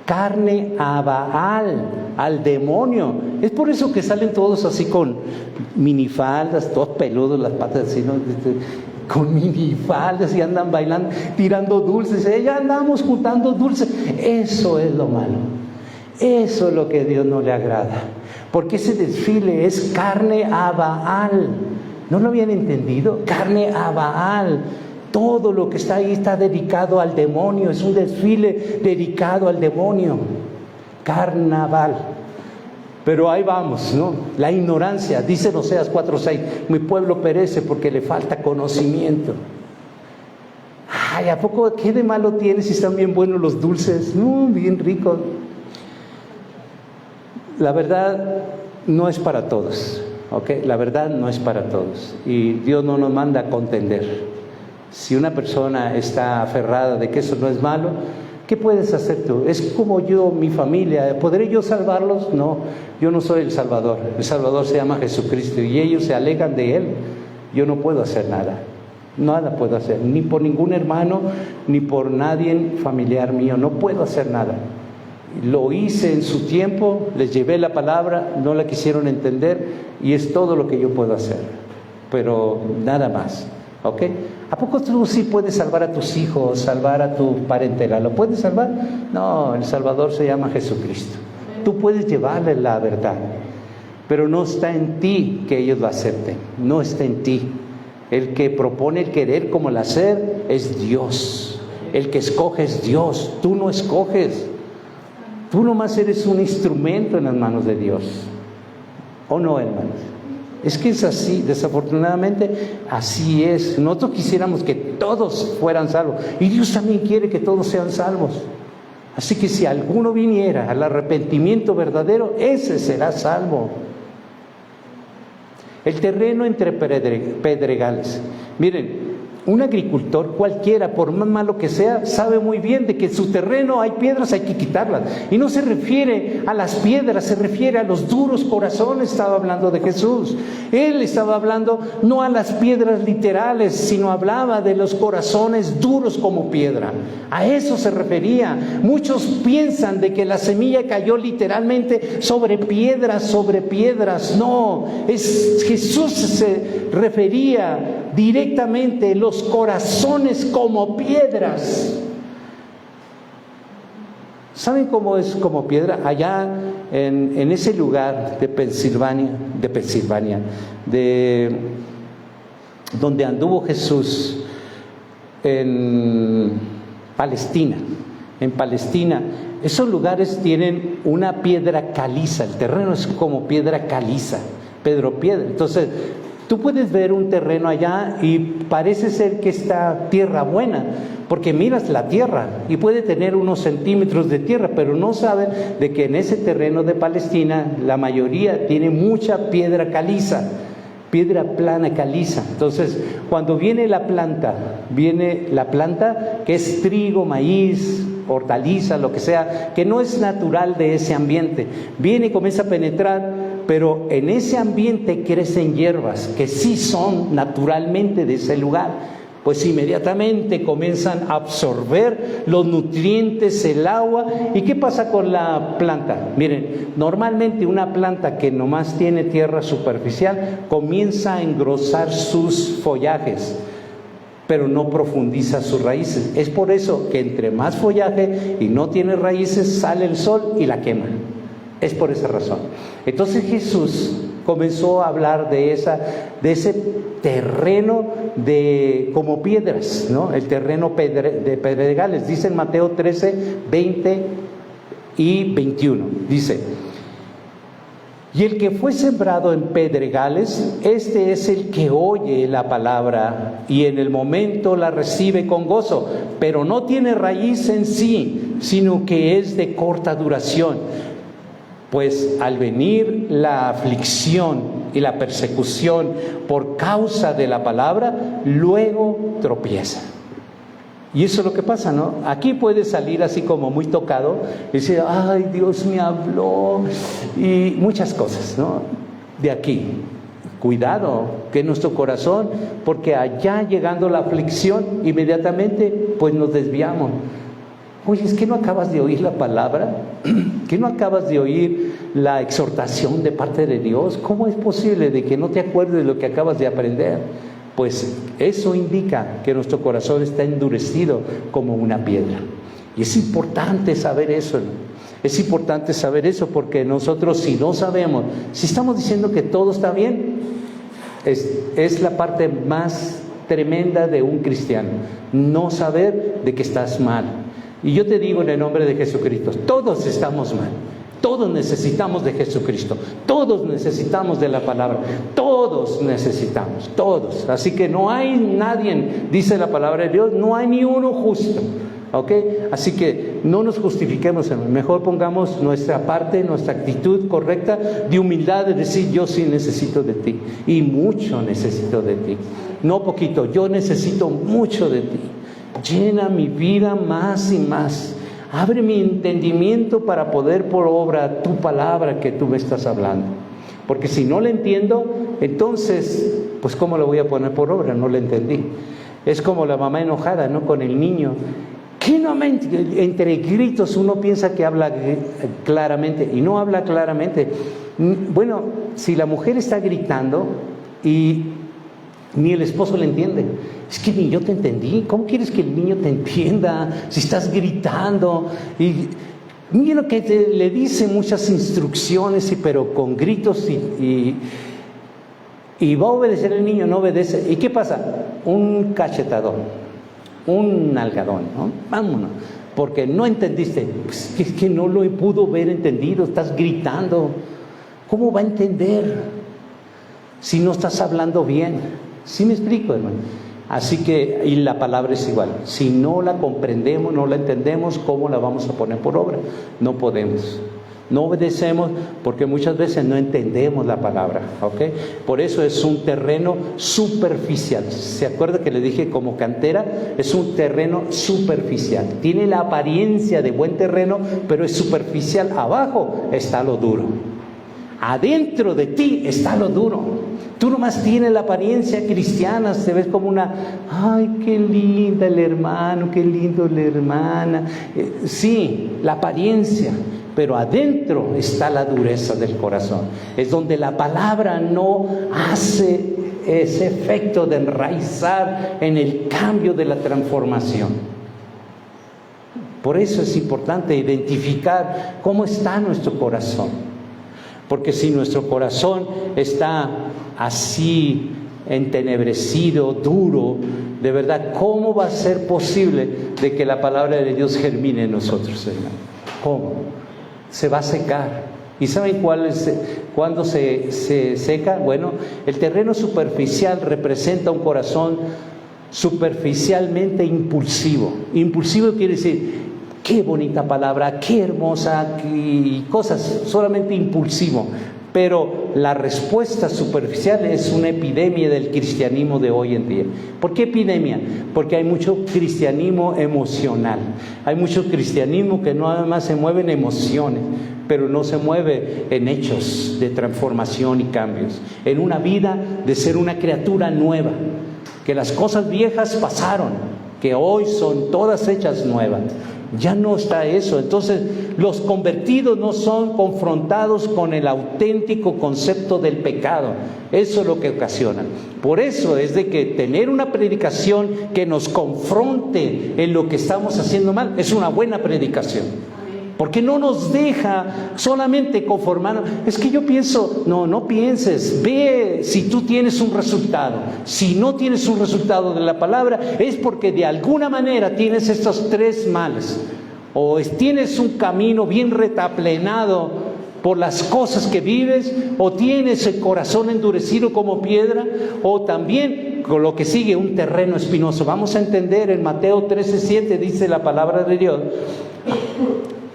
Speaker 1: Carne a Baal, al demonio. Es por eso que salen todos así con minifaldas, todos peludos, las patas así, ¿no? Con minifaldas y andan bailando, tirando dulces. Ya andamos juntando dulces. Eso es lo malo. Eso es lo que a Dios no le agrada. Porque ese desfile es carne a Baal. ¿No lo habían entendido? Carne a Baal. Todo lo que está ahí está dedicado al demonio, es un desfile dedicado al demonio, carnaval. Pero ahí vamos, ¿no? La ignorancia, dice Oseas 4:6, mi pueblo perece porque le falta conocimiento. Ay, ¿a poco qué de malo tiene si están bien buenos los dulces? Bien ricos. La verdad no es para todos, ¿ok? La verdad no es para todos y Dios no nos manda a contender. Si una persona está aferrada de que eso no es malo, ¿qué puedes hacer tú? Es como yo, mi familia, ¿podré yo salvarlos? No, yo no soy el Salvador. El Salvador se llama Jesucristo y ellos se alegan de Él. Yo no puedo hacer nada. Nada puedo hacer, ni por ningún hermano, ni por nadie familiar mío. No puedo hacer nada. Lo hice en su tiempo, les llevé la palabra, no la quisieron entender y es todo lo que yo puedo hacer. Pero nada más. ¿Ok? ¿A poco tú sí puedes salvar a tus hijos, salvar a tu parentela? ¿Lo puedes salvar? No, el Salvador se llama Jesucristo. Tú puedes llevarle la verdad, pero no está en ti que ellos lo acepten. No está en ti. El que propone el querer como el hacer es Dios. El que escoge es Dios. Tú no escoges. Tú nomás eres un instrumento en las manos de Dios. ¿O no, hermanos? Es que es así, desafortunadamente así es. Nosotros quisiéramos que todos fueran salvos y Dios también quiere que todos sean salvos. Así que si alguno viniera al arrepentimiento verdadero, ese será salvo. El terreno entre pedregales. Miren, Un agricultor cualquiera, por más malo que sea, sabe muy bien de que en su terreno hay piedras, hay que quitarlas. Y no se refiere a las piedras, se refiere a los duros corazones. Estaba hablando de Jesús. Él estaba hablando no a las piedras literales, sino hablaba de los corazones duros como piedra. A eso se refería. Muchos piensan de que la semilla cayó literalmente sobre piedras. No, Jesús se refería directamente los corazones como piedras. ¿Saben cómo es como piedra? Allá en ese lugar de Pensilvania, donde anduvo Jesús, en Palestina, esos lugares tienen una piedra caliza, el terreno es como piedra caliza, piedra. Entonces, tú puedes ver un terreno allá y parece ser que está tierra buena, porque miras la tierra y puede tener unos centímetros de tierra, pero no sabes de que en ese terreno de Palestina la mayoría tiene mucha piedra caliza, piedra plana caliza. Entonces, cuando viene la planta que es trigo, maíz, hortaliza, lo que sea, que no es natural de ese ambiente, viene y comienza a penetrar, pero en ese ambiente crecen hierbas que sí son naturalmente de ese lugar. Pues inmediatamente comienzan a absorber los nutrientes, el agua. ¿Y qué pasa con la planta? Miren, normalmente una planta que nomás tiene tierra superficial comienza a engrosar sus follajes, pero no profundiza sus raíces. Es por eso que entre más follaje y no tiene raíces, sale el sol y la quema. Es por esa razón. Entonces Jesús comenzó a hablar de ese terreno como piedras, ¿no? El terreno de pedregales. Dice en Mateo 13, 20 y 21. Dice: y el que fue sembrado en pedregales, este es el que oye la palabra y en el momento la recibe con gozo, pero no tiene raíz en sí, sino que es de corta duración. Pues al venir la aflicción y la persecución por causa de la palabra, luego tropieza. Y eso es lo que pasa, ¿no? Aquí puede salir así como muy tocado y decir: ay, Dios me habló, y muchas cosas, ¿no? De aquí, cuidado, que nuestro corazón, porque allá llegando la aflicción, inmediatamente pues nos desviamos. Oye, ¿es que no acabas de oír la palabra? ¿Que no acabas de oír la exhortación de parte de Dios? ¿Cómo es posible de que no te acuerdes de lo que acabas de aprender? Pues eso indica que nuestro corazón está endurecido como una piedra. Y es importante saber eso, ¿no? Es importante saber eso, porque nosotros, si no sabemos, si estamos diciendo que todo está bien, es la parte más tremenda de un cristiano, no saber de que estás mal. Y yo te digo en el nombre de Jesucristo, todos estamos mal, todos necesitamos de Jesucristo, todos necesitamos de la palabra, todos necesitamos, todos. Así que no hay nadie, dice la palabra de Dios, no hay ni uno justo, ¿ok? Así que no nos justifiquemos, mejor pongamos nuestra parte, nuestra actitud correcta de humildad, de decir: yo sí necesito de ti, y mucho necesito de ti, no poquito, yo necesito mucho de ti. Llena mi vida más y más. Abre mi entendimiento para poder por obra tu palabra que tú me estás hablando. Porque si no la entiendo, entonces, pues ¿cómo la voy a poner por obra? No la entendí. Es como la mamá enojada, ¿no? Con el niño. ¿Qué no me entre gritos uno piensa que habla claramente y no habla claramente? Bueno, si la mujer está gritando y ni el esposo le entiende, es que ni yo te entendí. ¿Cómo quieres que el niño te entienda si estás gritando? Y mira que le dice muchas instrucciones, pero con gritos, y va a obedecer el niño, no obedece. ¿Y qué pasa? Un cachetadón, un nalgadón, ¿no? Vámonos, porque no entendiste. Pues es que no lo pudo haber entendido, estás gritando. ¿Cómo va a entender si no estás hablando bien? ¿Sí me explico, hermano? Así que, y la palabra es igual. Si no la comprendemos, no la entendemos, ¿cómo la vamos a poner por obra? No podemos. No obedecemos porque muchas veces no entendemos la palabra, ¿ok? Por eso es un terreno superficial. ¿Se acuerda que le dije como cantera? Es un terreno superficial. Tiene la apariencia de buen terreno, pero es superficial. Abajo está lo duro. Adentro de ti está lo duro. Tú nomás tienes la apariencia cristiana, te ves como una, ay, qué linda el hermano, qué lindo la hermana. Sí, la apariencia, pero adentro está la dureza del corazón. Es donde la palabra no hace ese efecto de enraizar en el cambio de la transformación. Por eso es importante identificar cómo está nuestro corazón. Porque si nuestro corazón está así entenebrecido, duro, de verdad, ¿cómo va a ser posible de que la palabra de Dios germine en nosotros, hermano? ¿Cómo? Se va a secar. ¿Y saben cuándo se seca? Bueno, el terreno superficial representa un corazón superficialmente impulsivo. Impulsivo quiere decir, qué bonita palabra, qué hermosa, y cosas, solamente impulsivo. Pero la respuesta superficial es una epidemia del cristianismo de hoy en día. ¿Por qué epidemia? Porque hay mucho cristianismo emocional. Hay mucho cristianismo que no nada más se mueve en emociones, pero no se mueve en hechos de transformación y cambios. En una vida de ser una criatura nueva. Que las cosas viejas pasaron, que hoy son todas hechas nuevas. Ya no está eso. Entonces los convertidos no son confrontados con el auténtico concepto del pecado. Eso es lo que ocasiona. Por eso es de que tener una predicación que nos confronte en lo que estamos haciendo mal es una buena predicación. Porque no nos deja solamente conformarnos. Es que yo pienso, no pienses, ve si tú tienes un resultado. Si no tienes un resultado de la palabra, es porque de alguna manera tienes estos tres males. O tienes un camino bien retaplenado por las cosas que vives, o tienes el corazón endurecido como piedra, o también con lo que sigue un terreno espinoso. Vamos a entender en Mateo 13:7 dice la palabra de Dios.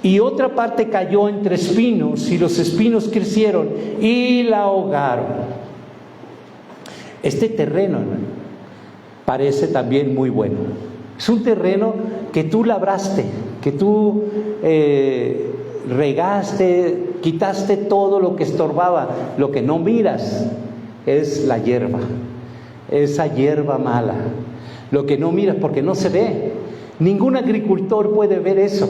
Speaker 1: Y otra parte cayó entre espinos, y los espinos crecieron y la ahogaron. Este terreno, hermano, parece también muy bueno. Es un terreno que tú labraste, que tú regaste, quitaste todo lo que estorbaba. Lo que no miras es la hierba, esa hierba mala. Lo que no miras porque no se ve. Ningún agricultor puede ver eso.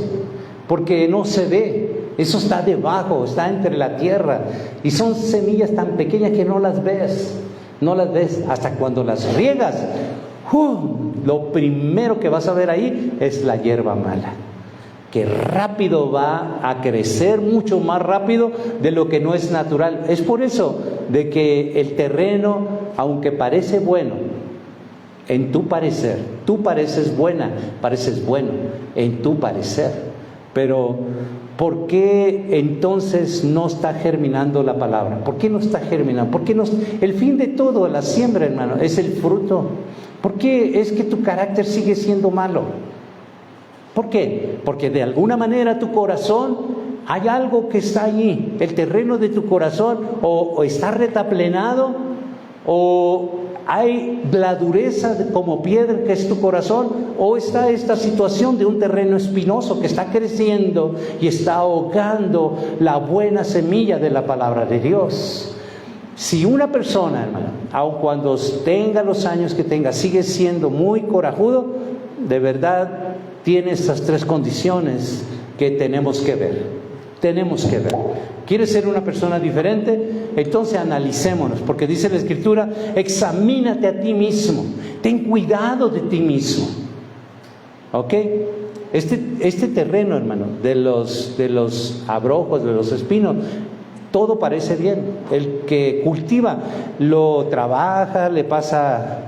Speaker 1: Porque no se ve, eso está debajo, está entre la tierra, y son semillas tan pequeñas que no las ves hasta cuando las riegas. Lo primero que vas a ver ahí es la hierba mala, que rápido va a crecer, mucho más rápido de lo que no es natural. Es por eso de que el terreno, aunque parece bueno, en tu parecer, tú pareces buena, pareces bueno, en tu parecer. Pero, ¿por qué entonces no está germinando la palabra? ¿Por qué no está germinando? ¿Por qué no? El fin de todo, la siembra, hermano, es el fruto. ¿Por qué es que tu carácter sigue siendo malo? ¿Por qué? Porque de alguna manera tu corazón, hay algo que está allí. El terreno de tu corazón o está retaplenado, o hay la dureza como piedra que es tu corazón, o está esta situación de un terreno espinoso que está creciendo y está ahogando la buena semilla de la palabra de Dios. Si una persona, hermano, aun cuando tenga los años que tenga, sigue siendo muy corajudo, de verdad tiene estas tres condiciones que tenemos que ver. Tenemos que ver. ¿Quieres ser una persona diferente? Entonces analicémonos, porque dice la Escritura, examínate a ti mismo, ten cuidado de ti mismo. ¿Ok? Este terreno, hermano, de los abrojos, de los espinos, todo parece bien. El que cultiva lo trabaja, le pasa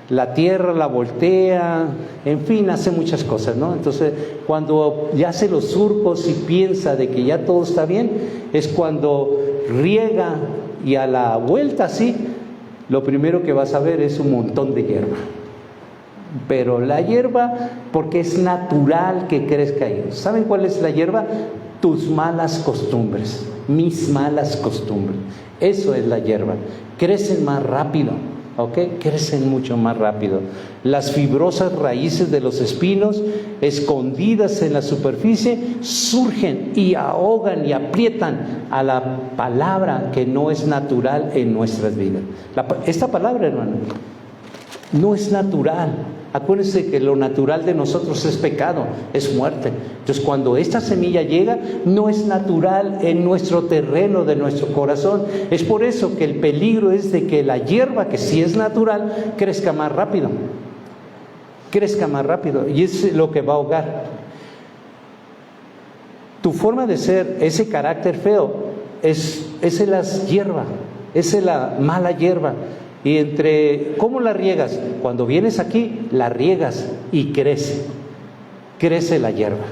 Speaker 1: la tierra, la voltea, en fin, hace muchas cosas, ¿no? Entonces, cuando ya hace los surcos y piensa de que ya todo está bien, es cuando riega, y a la vuelta así, lo primero que vas a ver es un montón de hierba. Pero la hierba, porque es natural que crezca ahí. ¿Saben cuál es la hierba? Tus malas costumbres, mis malas costumbres. Eso es la hierba. Crecen más rápido, ¿ok? Crecen mucho más rápido. Las fibrosas raíces de los espinos, escondidas en la superficie, surgen y ahogan y aprietan a la palabra que no es natural en nuestras vidas. Esta palabra, hermano, no es natural. Acuérdense que lo natural de nosotros es pecado, es muerte. Entonces, cuando esta semilla llega, no es natural en nuestro terreno de nuestro corazón. Es por eso que el peligro es de que la hierba, que sí es natural, crezca más rápido. Crezca más rápido. Y es lo que va a ahogar. Tu forma de ser, ese carácter feo, es la hierba, es la mala hierba. Y ¿cómo la riegas? Cuando vienes aquí, la riegas y crece la hierba.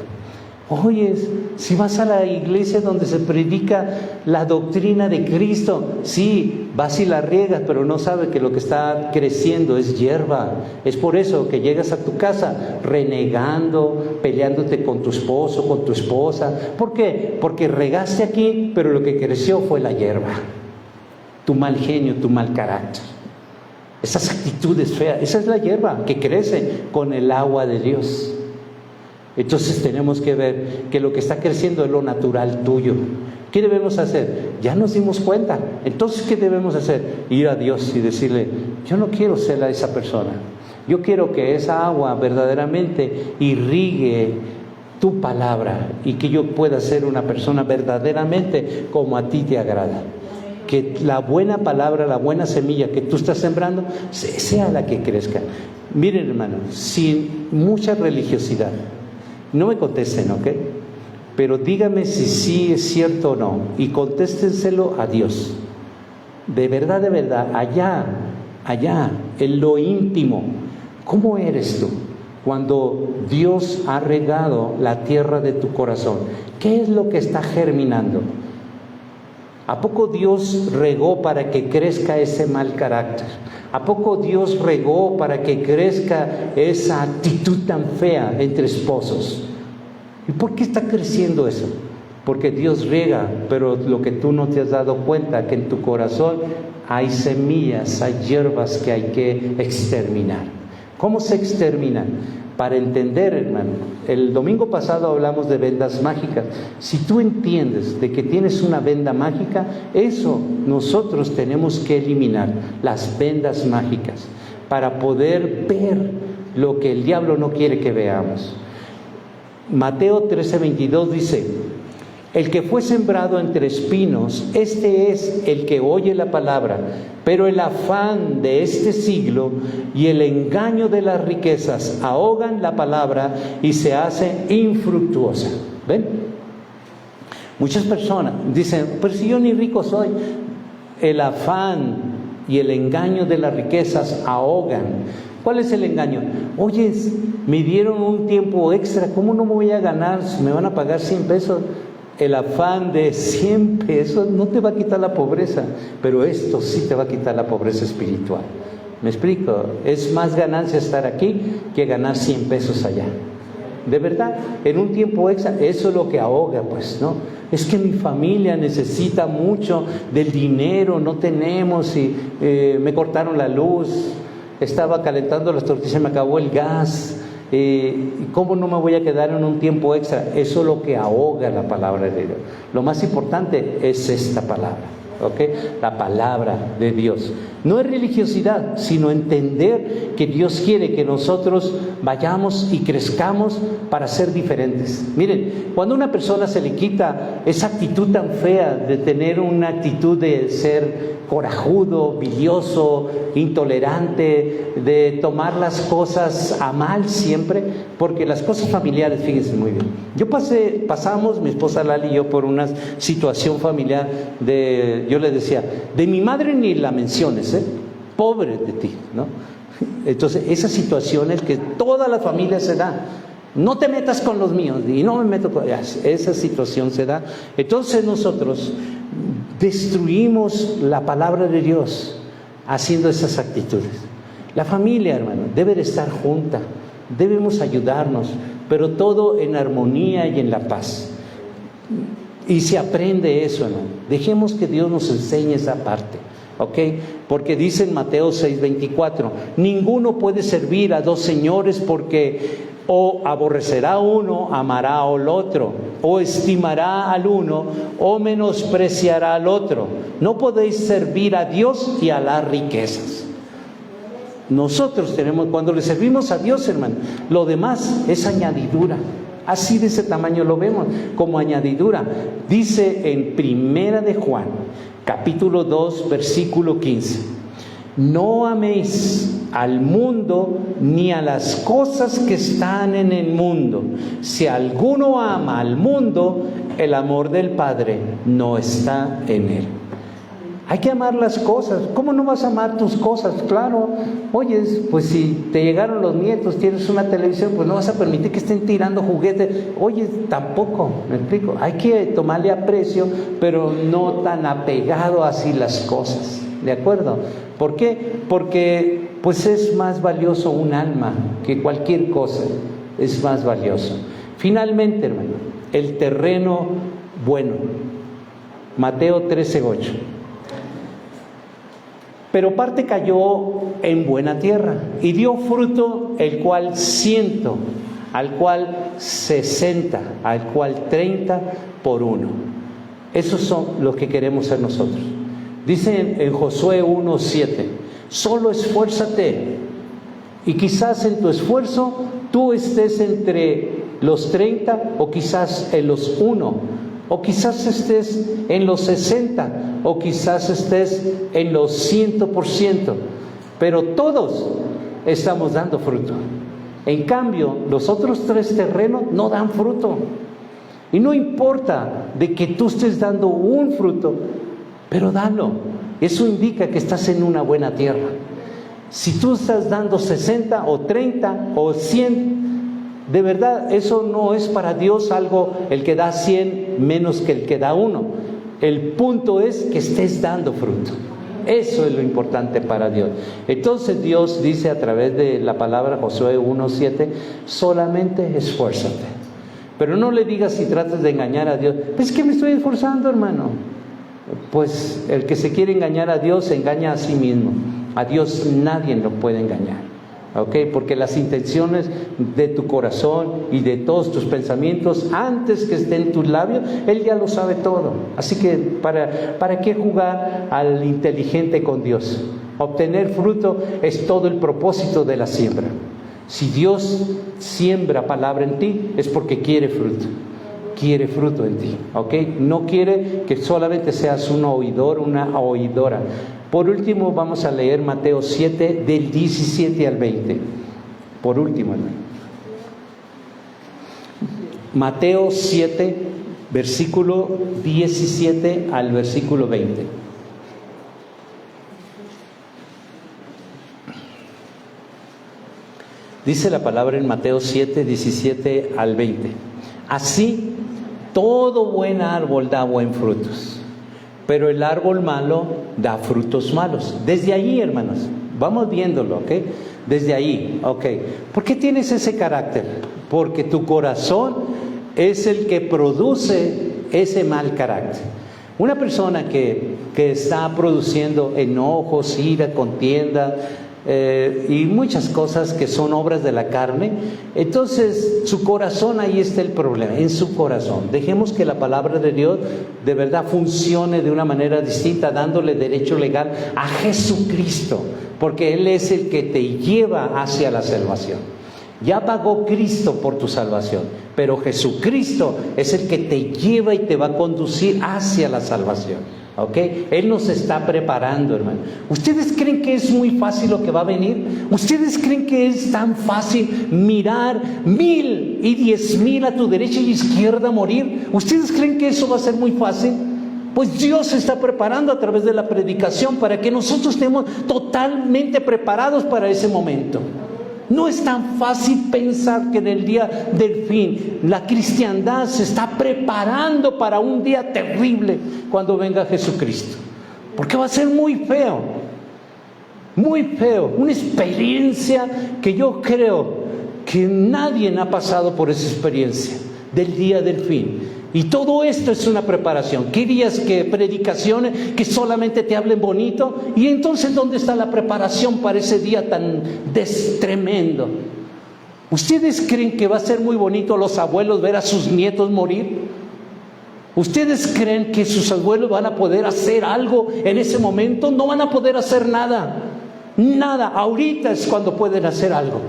Speaker 1: Oye, si vas a la iglesia donde se predica la doctrina de Cristo, sí, vas y la riegas, pero no sabes que lo que está creciendo es hierba. Es por eso que llegas a tu casa renegando, peleándote con tu esposo, con tu esposa. ¿Por qué? Porque regaste aquí, pero lo que creció fue la hierba. Tu mal genio, tu mal carácter. Esas actitudes feas, esa es la hierba que crece con el agua de Dios. Entonces tenemos que ver que lo que está creciendo es lo natural tuyo. ¿Qué debemos hacer? Ya nos dimos cuenta. Entonces, ¿qué debemos hacer? Ir a Dios y decirle: yo no quiero ser esa persona. Yo quiero que esa agua verdaderamente irrigue tu palabra y que yo pueda ser una persona verdaderamente como a ti te agrada. Que la buena palabra, la buena semilla que tú estás sembrando sea la que crezca. Miren, hermano, sin mucha religiosidad, no me contesten, ¿ok? Pero dígame si sí es cierto o no, y contéstenselo a Dios. De verdad, allá, en lo íntimo, ¿cómo eres tú cuando Dios ha regado la tierra de tu corazón? ¿Qué es lo que está germinando? ¿A poco Dios regó para que crezca ese mal carácter? ¿A poco Dios regó para que crezca esa actitud tan fea entre esposos? ¿Y por qué está creciendo eso? Porque Dios riega, pero lo que tú no te has dado cuenta, que en tu corazón hay semillas, hay hierbas que hay que exterminar. ¿Cómo se exterminan? Para entender, hermano, el domingo pasado hablamos de vendas mágicas. Si tú entiendes de que tienes una venda mágica, eso nosotros tenemos que eliminar, las vendas mágicas, para poder ver lo que el diablo no quiere que veamos. Mateo 13:22 dice: el que fue sembrado entre espinos, este es el que oye la palabra, pero el afán de este siglo y el engaño de las riquezas ahogan la palabra y se hace infructuosa. ¿Ven? Muchas personas dicen: pero si yo ni rico soy. El afán y el engaño de las riquezas ahogan. ¿Cuál es el engaño? Oye, me dieron un tiempo extra, ¿cómo no me voy a ganar? Me van a pagar 100 pesos. El afán de 100 pesos no te va a quitar la pobreza, pero esto sí te va a quitar la pobreza espiritual. ¿Me explico? Es más ganancia estar aquí que ganar 100 pesos allá. De verdad, en un tiempo extra, eso es lo que ahoga, pues, ¿no? Es que mi familia necesita mucho del dinero, no tenemos, y me cortaron la luz, estaba calentando las tortillas, me acabó el gas. ¿Cómo no me voy a quedar en un tiempo extra? Eso es lo que ahoga la palabra de Dios. Lo más importante es esta palabra, ¿ok? La palabra de Dios. No es religiosidad, sino entender que Dios quiere que nosotros vayamos y crezcamos para ser diferentes. Miren, cuando a una persona se le quita esa actitud tan fea de tener una actitud de ser corajudo, bilioso, intolerante, de tomar las cosas a mal siempre, porque las cosas familiares, fíjense muy bien. Pasamos, mi esposa Lali y yo, por una situación familiar yo le decía: de mi madre ni la menciones, pobre de ti, ¿no? Entonces, esas situaciones que toda la familia se da. No te metas con los míos, y no me meto con ellas. Esa situación se da. Entonces nosotros destruimos la palabra de Dios haciendo esas actitudes. La familia, hermano, debe de estar junta, debemos ayudarnos, pero todo en armonía y en la paz. Y se aprende eso, hermano. Dejemos que Dios nos enseñe esa parte, ¿ok? Porque dice en Mateo 6:24, ninguno puede servir a dos señores, porque o aborrecerá a uno, amará al otro, o estimará al uno, o menospreciará al otro. No podéis servir a Dios y a las riquezas. Nosotros tenemos, cuando le servimos a Dios, hermano, lo demás es añadidura. Así de ese tamaño lo vemos, como añadidura. Dice en Primera de Juan, capítulo 2, versículo 15. No améis al mundo ni a las cosas que están en el mundo. Si alguno ama al mundo, el amor del Padre no está en él. Hay que amar las cosas. ¿Cómo no vas a amar tus cosas? Claro, oye, pues si te llegaron los nietos, tienes una televisión, pues no vas a permitir que estén tirando juguetes. Oye, tampoco, me explico. Hay que tomarle aprecio, pero no tan apegado así las cosas. ¿De acuerdo? ¿Por qué? Porque pues es más valioso un alma que cualquier cosa. Es más valioso. Finalmente, hermano, el terreno bueno. Mateo 13:8. Pero parte cayó en buena tierra y dio fruto, el cual 100, al cual 60, al cual 30 por uno. Esos son los que queremos ser nosotros. Dice en Josué 1:7, solo esfuérzate, y quizás en tu esfuerzo tú estés entre los 30 o quizás en los 1. O quizás estés en los 60, o quizás estés en los 100%, pero todos estamos dando fruto. En cambio, los otros 3 terrenos no dan fruto. Y no importa de que tú estés dando un fruto, pero dalo. Eso indica que estás en una buena tierra. Si tú estás dando 60 o 30 o 100, de verdad, eso no es para Dios algo, el que da 100 menos que el que da 1. El punto es que estés dando fruto. Eso es lo importante para Dios. Entonces Dios dice a través de la palabra Josué 1:7, solamente esfuérzate. Pero no le digas si tratas de engañar a Dios, pues es que me estoy esforzando, hermano. Pues el que se quiere engañar a Dios se engaña a sí mismo. A Dios nadie lo puede engañar. ¿Ok? Porque las intenciones de tu corazón y de todos tus pensamientos, antes que estén en tus labios, Él ya lo sabe todo. Así que, ¿para qué jugar al inteligente con Dios? Obtener fruto es todo el propósito de la siembra. Si Dios siembra palabra en ti, es porque quiere fruto. Quiere fruto en ti, ¿ok? No quiere que solamente seas un oidor, una oidora. Por último, vamos a leer Mateo 7, del 17 al 20. Por último, hermano. Mateo 7, versículo 17 al versículo 20. Dice la palabra en Mateo 7, 17 al 20. Así, todo buen árbol da buen frutos, pero el árbol malo da frutos malos. Desde ahí, hermanos, vamos viéndolo, ¿ok? Desde ahí, ¿ok? ¿Por qué tienes ese carácter? Porque tu corazón es el que produce ese mal carácter. Una persona que está produciendo enojos, ira, contienda, y muchas cosas que son obras de la carne, entonces su corazón, ahí está el problema, en su corazón. Dejemos que la palabra de Dios de verdad funcione de una manera distinta, dándole derecho legal a Jesucristo, porque Él es el que te lleva hacia la salvación. Ya pagó Cristo por tu salvación, pero Jesucristo es el que te lleva y te va a conducir hacia la salvación. ¿Ok? Él nos está preparando, hermano. ¿Ustedes creen que es muy fácil lo que va a venir? ¿Ustedes creen que es tan fácil mirar 1,000 y 10,000 a tu derecha y izquierda morir? ¿Ustedes creen que eso va a ser muy fácil? Pues Dios se está preparando a través de la predicación para que nosotros estemos totalmente preparados para ese momento. No es tan fácil pensar que en el día del fin la cristiandad se está preparando para un día terrible cuando venga Jesucristo, porque va a ser muy feo. muy feo, una experiencia que yo creo que nadie ha pasado por esa experiencia del día del fin. Y todo esto es una preparación. ¿Querías que predicaciones que solamente te hablen bonito? Y entonces, ¿dónde está la preparación para ese día tan tremendo? ¿Ustedes creen que va a ser muy bonito a los abuelos ver a sus nietos morir? ¿Ustedes creen que sus abuelos van a poder hacer algo en ese momento? No van a poder hacer nada. Nada. Ahorita es cuando pueden hacer algo.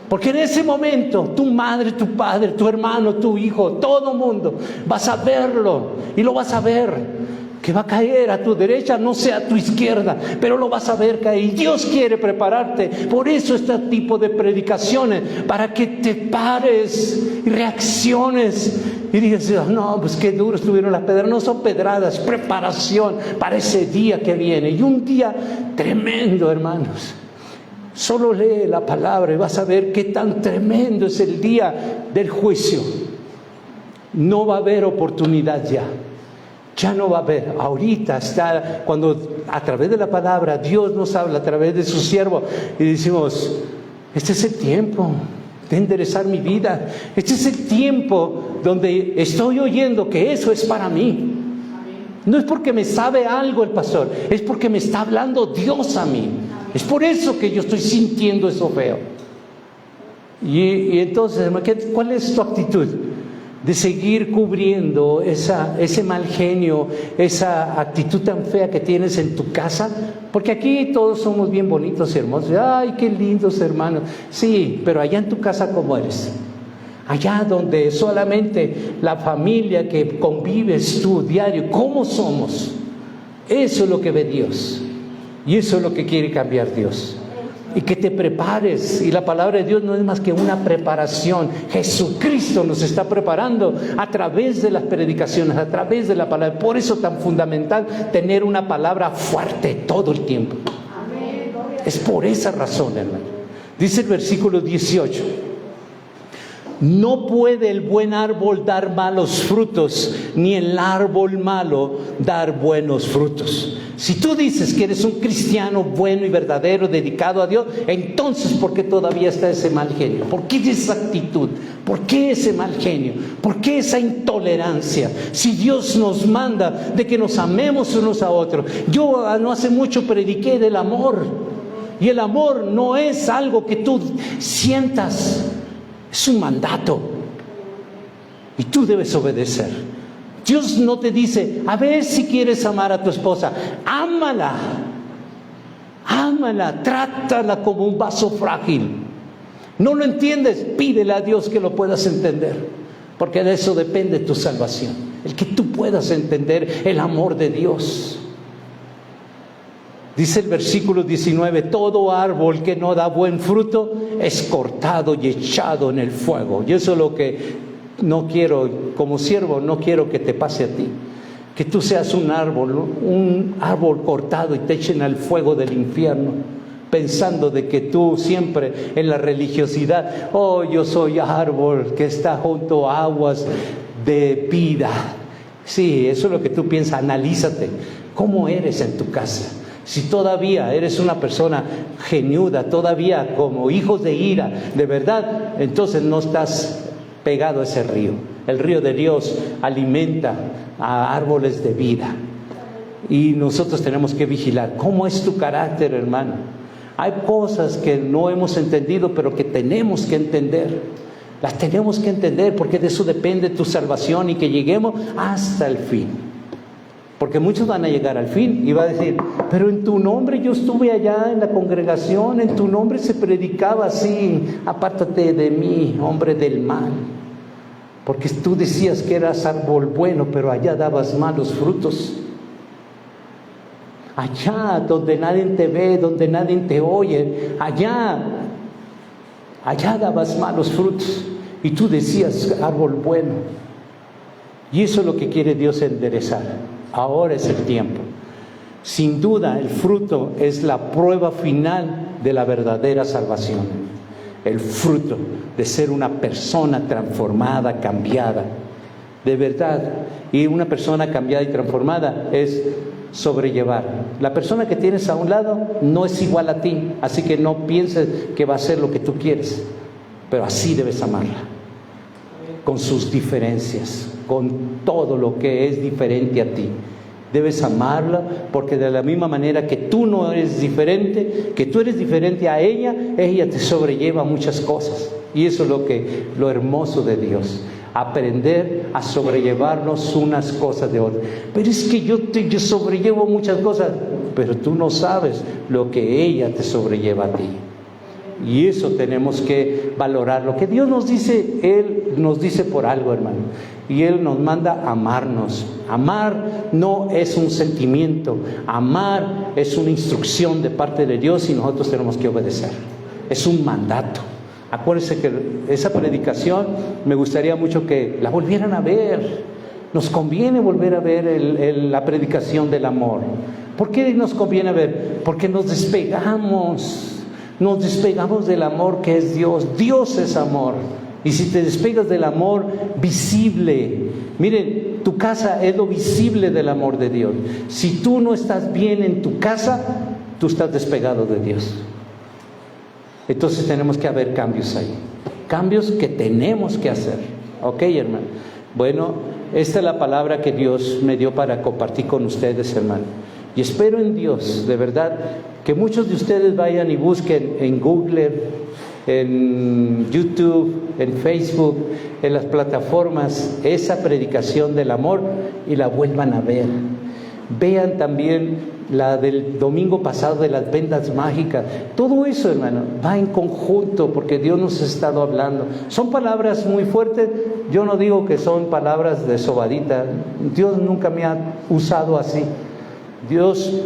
Speaker 1: Porque en ese momento, tu madre, tu padre, tu hermano, tu hijo, todo mundo, vas a verlo y lo vas a ver. Que va a caer a tu derecha, no sea a tu izquierda, pero lo vas a ver caer. Y Dios quiere prepararte. Por eso este tipo de predicaciones, para que te pares y reacciones y digas, no, pues qué duro estuvieron las pedradas. No son pedradas, preparación para ese día que viene. Y un día tremendo, hermanos. Solo lee la palabra y vas a ver qué tan tremendo es el día del juicio. No va a haber oportunidad ya. Ya no va a haber. Ahorita está, cuando a través de la palabra Dios nos habla a través de su siervo y decimos, este es el tiempo de enderezar mi vida. Este es el tiempo donde estoy oyendo que eso es para mí. No es porque me sabe algo el pastor, es porque me está hablando Dios a mí. Es por eso que yo estoy sintiendo eso feo. Y entonces, ¿cuál es tu actitud? De seguir cubriendo ese mal genio, esa actitud tan fea que tienes en tu casa, porque aquí todos somos bien bonitos y hermosos. Ay, qué lindos hermanos. Sí, pero allá en tu casa, ¿cómo eres? Allá donde solamente la familia que convives tú diario, ¿cómo somos? Eso es lo que ve Dios. Y eso es lo que quiere cambiar Dios. Y que te prepares. Y la palabra de Dios no es más que una preparación. Jesucristo nos está preparando a través de las predicaciones, a través de la palabra. Por eso es tan fundamental tener una palabra fuerte todo el tiempo. Es por esa razón, hermano. Dice el versículo 18. No puede el buen árbol dar malos frutos, ni el árbol malo dar buenos frutos. Si tú dices que eres un cristiano bueno y verdadero, dedicado a Dios, entonces ¿por qué todavía está ese mal genio? ¿Por qué esa actitud? ¿Por qué ese mal genio? ¿Por qué esa intolerancia? Si Dios nos manda de que nos amemos unos a otros. Yo no hace mucho prediqué del amor. Y el amor no es algo que tú sientas. Es un mandato y tú debes obedecer. Dios no te dice, a ver si quieres amar a tu esposa. Ámala, trátala como un vaso frágil. ¿No lo entiendes? Pídele a Dios que lo puedas entender, porque de eso depende tu salvación. El que tú puedas entender el amor de Dios. Dice el versículo 19, todo árbol que no da buen fruto es cortado y echado en el fuego. Y eso es lo que no quiero, como siervo, no quiero que te pase a ti. Que tú seas un árbol cortado y te echen al fuego del infierno, pensando de que tú siempre en la religiosidad, oh, yo soy árbol que está junto a aguas de vida. Sí, eso es lo que tú piensas. Analízate, ¿cómo eres en tu casa? Si todavía eres una persona geniuda, todavía como hijos de ira, de verdad, entonces no estás pegado a ese río. El río de Dios alimenta a árboles de vida. Y nosotros tenemos que vigilar. ¿Cómo es tu carácter, hermano? Hay cosas que no hemos entendido, pero que tenemos que entender. Las tenemos que entender porque de eso depende tu salvación y que lleguemos hasta el fin. Porque muchos van a llegar al fin y va a decir, pero en tu nombre yo estuve allá en la congregación, en tu nombre se predicaba así, apártate de mí, hombre del mal. Porque tú decías que eras árbol bueno, pero allá dabas malos frutos. Allá donde nadie te ve, donde nadie te oye, allá dabas malos frutos. Y tú decías árbol bueno. Y eso es lo que quiere Dios enderezar. Ahora es el tiempo. Sin duda, el fruto es la prueba final de la verdadera salvación. El fruto de ser una persona transformada, cambiada. De verdad. Y una persona cambiada y transformada es sobrellevar. La persona que tienes a un lado no es igual a ti, así que no pienses que va a hacer lo que tú quieres, pero así debes amarla, con sus diferencias, con todo lo que es diferente a ti. Debes amarla, porque de la misma manera que tú no eres diferente, que tú eres diferente a ella, ella te sobrelleva muchas cosas. Y eso es lo hermoso de Dios, aprender a sobrellevarnos unas cosas de otras. Pero es que yo sobrellevo muchas cosas, pero tú no sabes lo que ella te sobrelleva a ti. Y eso tenemos que valorar. Lo que Dios nos dice, Él nos dice por algo, hermano. Y Él nos manda a amarnos. Amar no es un sentimiento. Amar es una instrucción de parte de Dios y nosotros tenemos que obedecer. Es un mandato. Acuérdense que esa predicación me gustaría mucho que la volvieran a ver. Nos conviene volver a ver la predicación del amor. ¿Por qué nos conviene ver? Porque nos despegamos del amor que es Dios. Dios es amor. Y si te despegas del amor visible, miren, tu casa es lo visible del amor de Dios. Si tú no estás bien en tu casa, tú estás despegado de Dios. Entonces tenemos que haber cambios ahí, cambios que tenemos que hacer. ¿Ok, hermano? Bueno, esta es la palabra que Dios me dio para compartir con ustedes, hermano. Y espero en Dios, de verdad, que muchos de ustedes vayan y busquen en Google, en YouTube, en Facebook, en las plataformas, esa predicación del amor y la vuelvan a ver. Vean también la del domingo pasado de las vendas mágicas. Todo eso, hermano, va en conjunto porque Dios nos ha estado hablando. Son palabras muy fuertes. Yo no digo que son palabras de sobadita. Dios nunca me ha usado así. Dios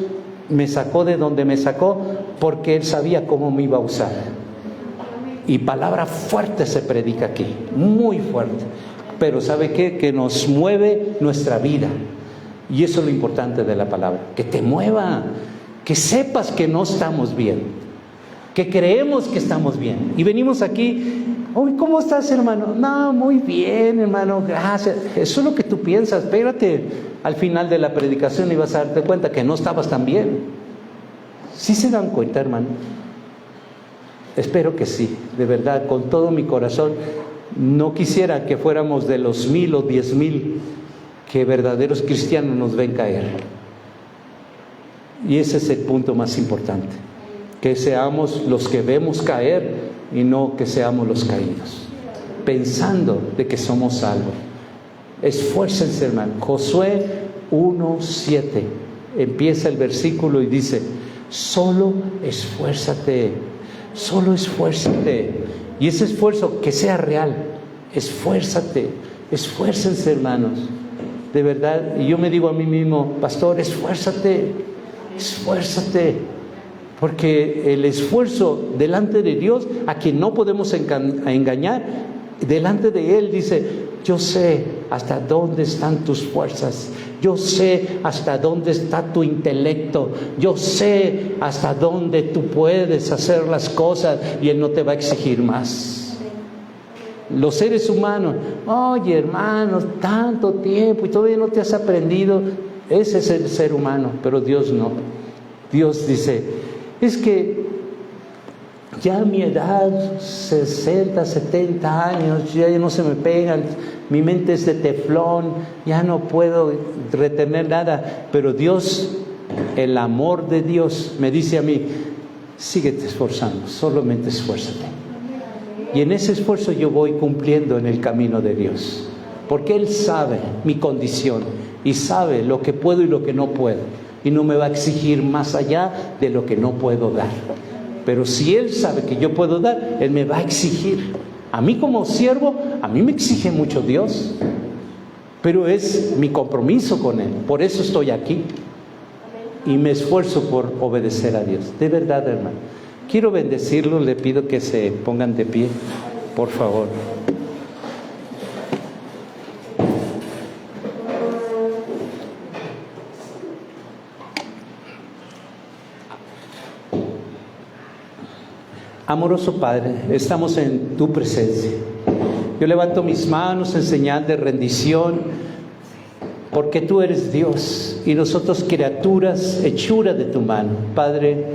Speaker 1: me sacó de donde me sacó porque Él sabía cómo me iba a usar. Y palabra fuerte se predica aquí, muy fuerte. Pero ¿sabe qué? Que nos mueve nuestra vida. Y eso es lo importante de la palabra, que te mueva, que sepas que no estamos bien, que creemos que estamos bien. Y venimos aquí, ¿cómo estás, hermano? No, muy bien, hermano, gracias. Eso es lo que tú piensas. Espérate al final de la predicación y vas a darte cuenta que no estabas tan bien. ¿Sí se dan cuenta, hermano? Espero que sí, de verdad, con todo mi corazón. No quisiera que fuéramos de los 1000 o 10,000 que verdaderos cristianos nos ven caer. Y ese es el punto más importante, que seamos los que vemos caer y no que seamos los caídos, pensando de que somos salvos. Esfuércense, hermano. Josué 1:7 empieza el versículo y dice: solo esfuérzate, solo esfuérzate. Y ese esfuerzo que sea real. Esfuérzate, esfuércense, hermanos, de verdad. Y yo me digo a mí mismo: pastor, esfuérzate, esfuérzate, porque el esfuerzo delante de Dios, a quien no podemos engañar, delante de Él dice: yo sé hasta dónde están tus fuerzas, yo sé hasta dónde está tu intelecto, yo sé hasta dónde tú puedes hacer las cosas, y Él no te va a exigir más. Los seres humanos: oye, hermanos, tanto tiempo y todavía no te has aprendido. Ese es el ser humano, pero Dios no. Dios dice: es que ya a mi edad, 60, 70 años, ya no se me pegan, mi mente es de teflón, ya no puedo retener nada. Pero Dios, el amor de Dios, me dice a mí: síguete esforzando, solamente esfuérzate. Y en ese esfuerzo yo voy cumpliendo en el camino de Dios, porque Él sabe mi condición y sabe lo que puedo y lo que no puedo, y no me va a exigir más allá de lo que no puedo dar. Pero si Él sabe que yo puedo dar, Él me va a exigir. A mí como siervo, a mí me exige mucho Dios, pero es mi compromiso con Él. Por eso estoy aquí y me esfuerzo por obedecer a Dios. De verdad, hermano. Quiero bendecirlos, le pido que se pongan de pie, por favor. Amoroso Padre, estamos en tu presencia. Yo levanto mis manos en señal de rendición, porque tú eres Dios y nosotros criaturas, hechura de tu mano. Padre,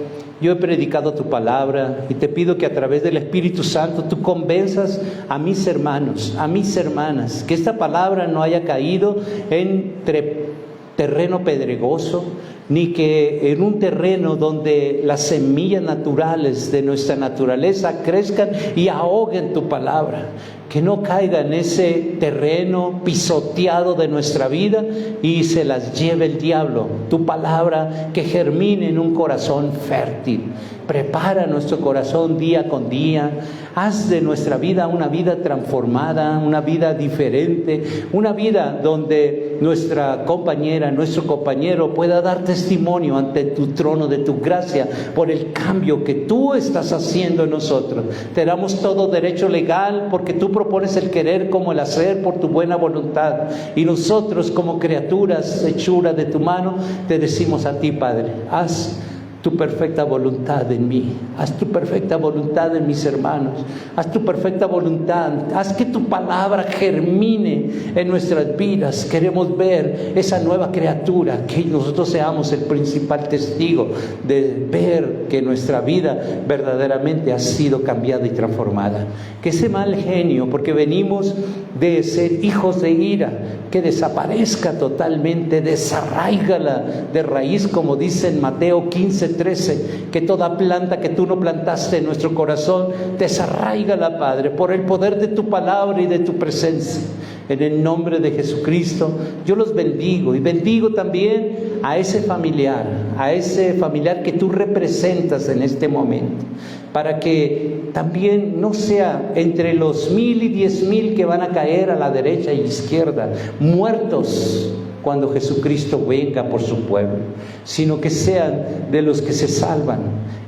Speaker 1: yo he predicado tu palabra y te pido que a través del Espíritu Santo tú convenzas a mis hermanos, a mis hermanas, que esta palabra no haya caído entre terreno pedregoso, ni que en un terreno donde las semillas naturales de nuestra naturaleza crezcan y ahoguen tu palabra. Que no caiga en ese terreno pisoteado de nuestra vida y se las lleve el diablo. Tu palabra que germine en un corazón fértil. Prepara nuestro corazón día con día. Haz de nuestra vida una vida transformada, una vida diferente, una vida donde nuestra compañera, nuestro compañero pueda dar testimonio ante tu trono de tu gracia por el cambio que tú estás haciendo en nosotros. Te damos todo derecho legal porque tú propones el querer como el hacer por tu buena voluntad. Y nosotros como criaturas, hechura de tu mano, te decimos a ti, Padre, haz tu perfecta voluntad en mí, haz tu perfecta voluntad en mis hermanos, haz tu perfecta voluntad, haz que tu palabra germine en nuestras vidas. Queremos ver esa nueva criatura, que nosotros seamos el principal testigo de ver que nuestra vida verdaderamente ha sido cambiada y transformada. Que ese mal genio, porque venimos de ser hijos de ira, que desaparezca totalmente, desarráigala de raíz, como dice en Mateo 15:13, que toda planta que tú no plantaste en nuestro corazón, desarráigala, Padre, por el poder de tu palabra y de tu presencia. En el nombre de Jesucristo, yo los bendigo y bendigo también a ese familiar que tú representas en este momento, para que también no sea entre los 1,000 y 10,000 que van a caer a la derecha y izquierda, muertos cuando Jesucristo venga por su pueblo, sino que sean de los que se salvan.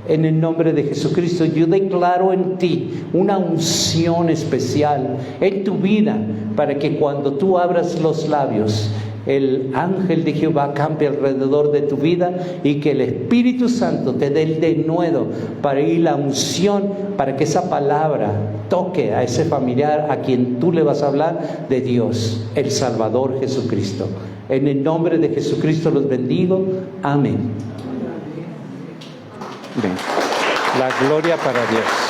Speaker 1: En el nombre de Jesucristo, yo declaro en ti una unción especial en tu vida, para que cuando tú abras los labios, el ángel de Jehová campe alrededor de tu vida y que el Espíritu Santo te dé el denuedo para ir la unción, para que esa palabra toque a ese familiar a quien tú le vas a hablar de Dios, el Salvador Jesucristo. En el nombre de Jesucristo los bendigo. Amén. Bien. La gloria para Dios.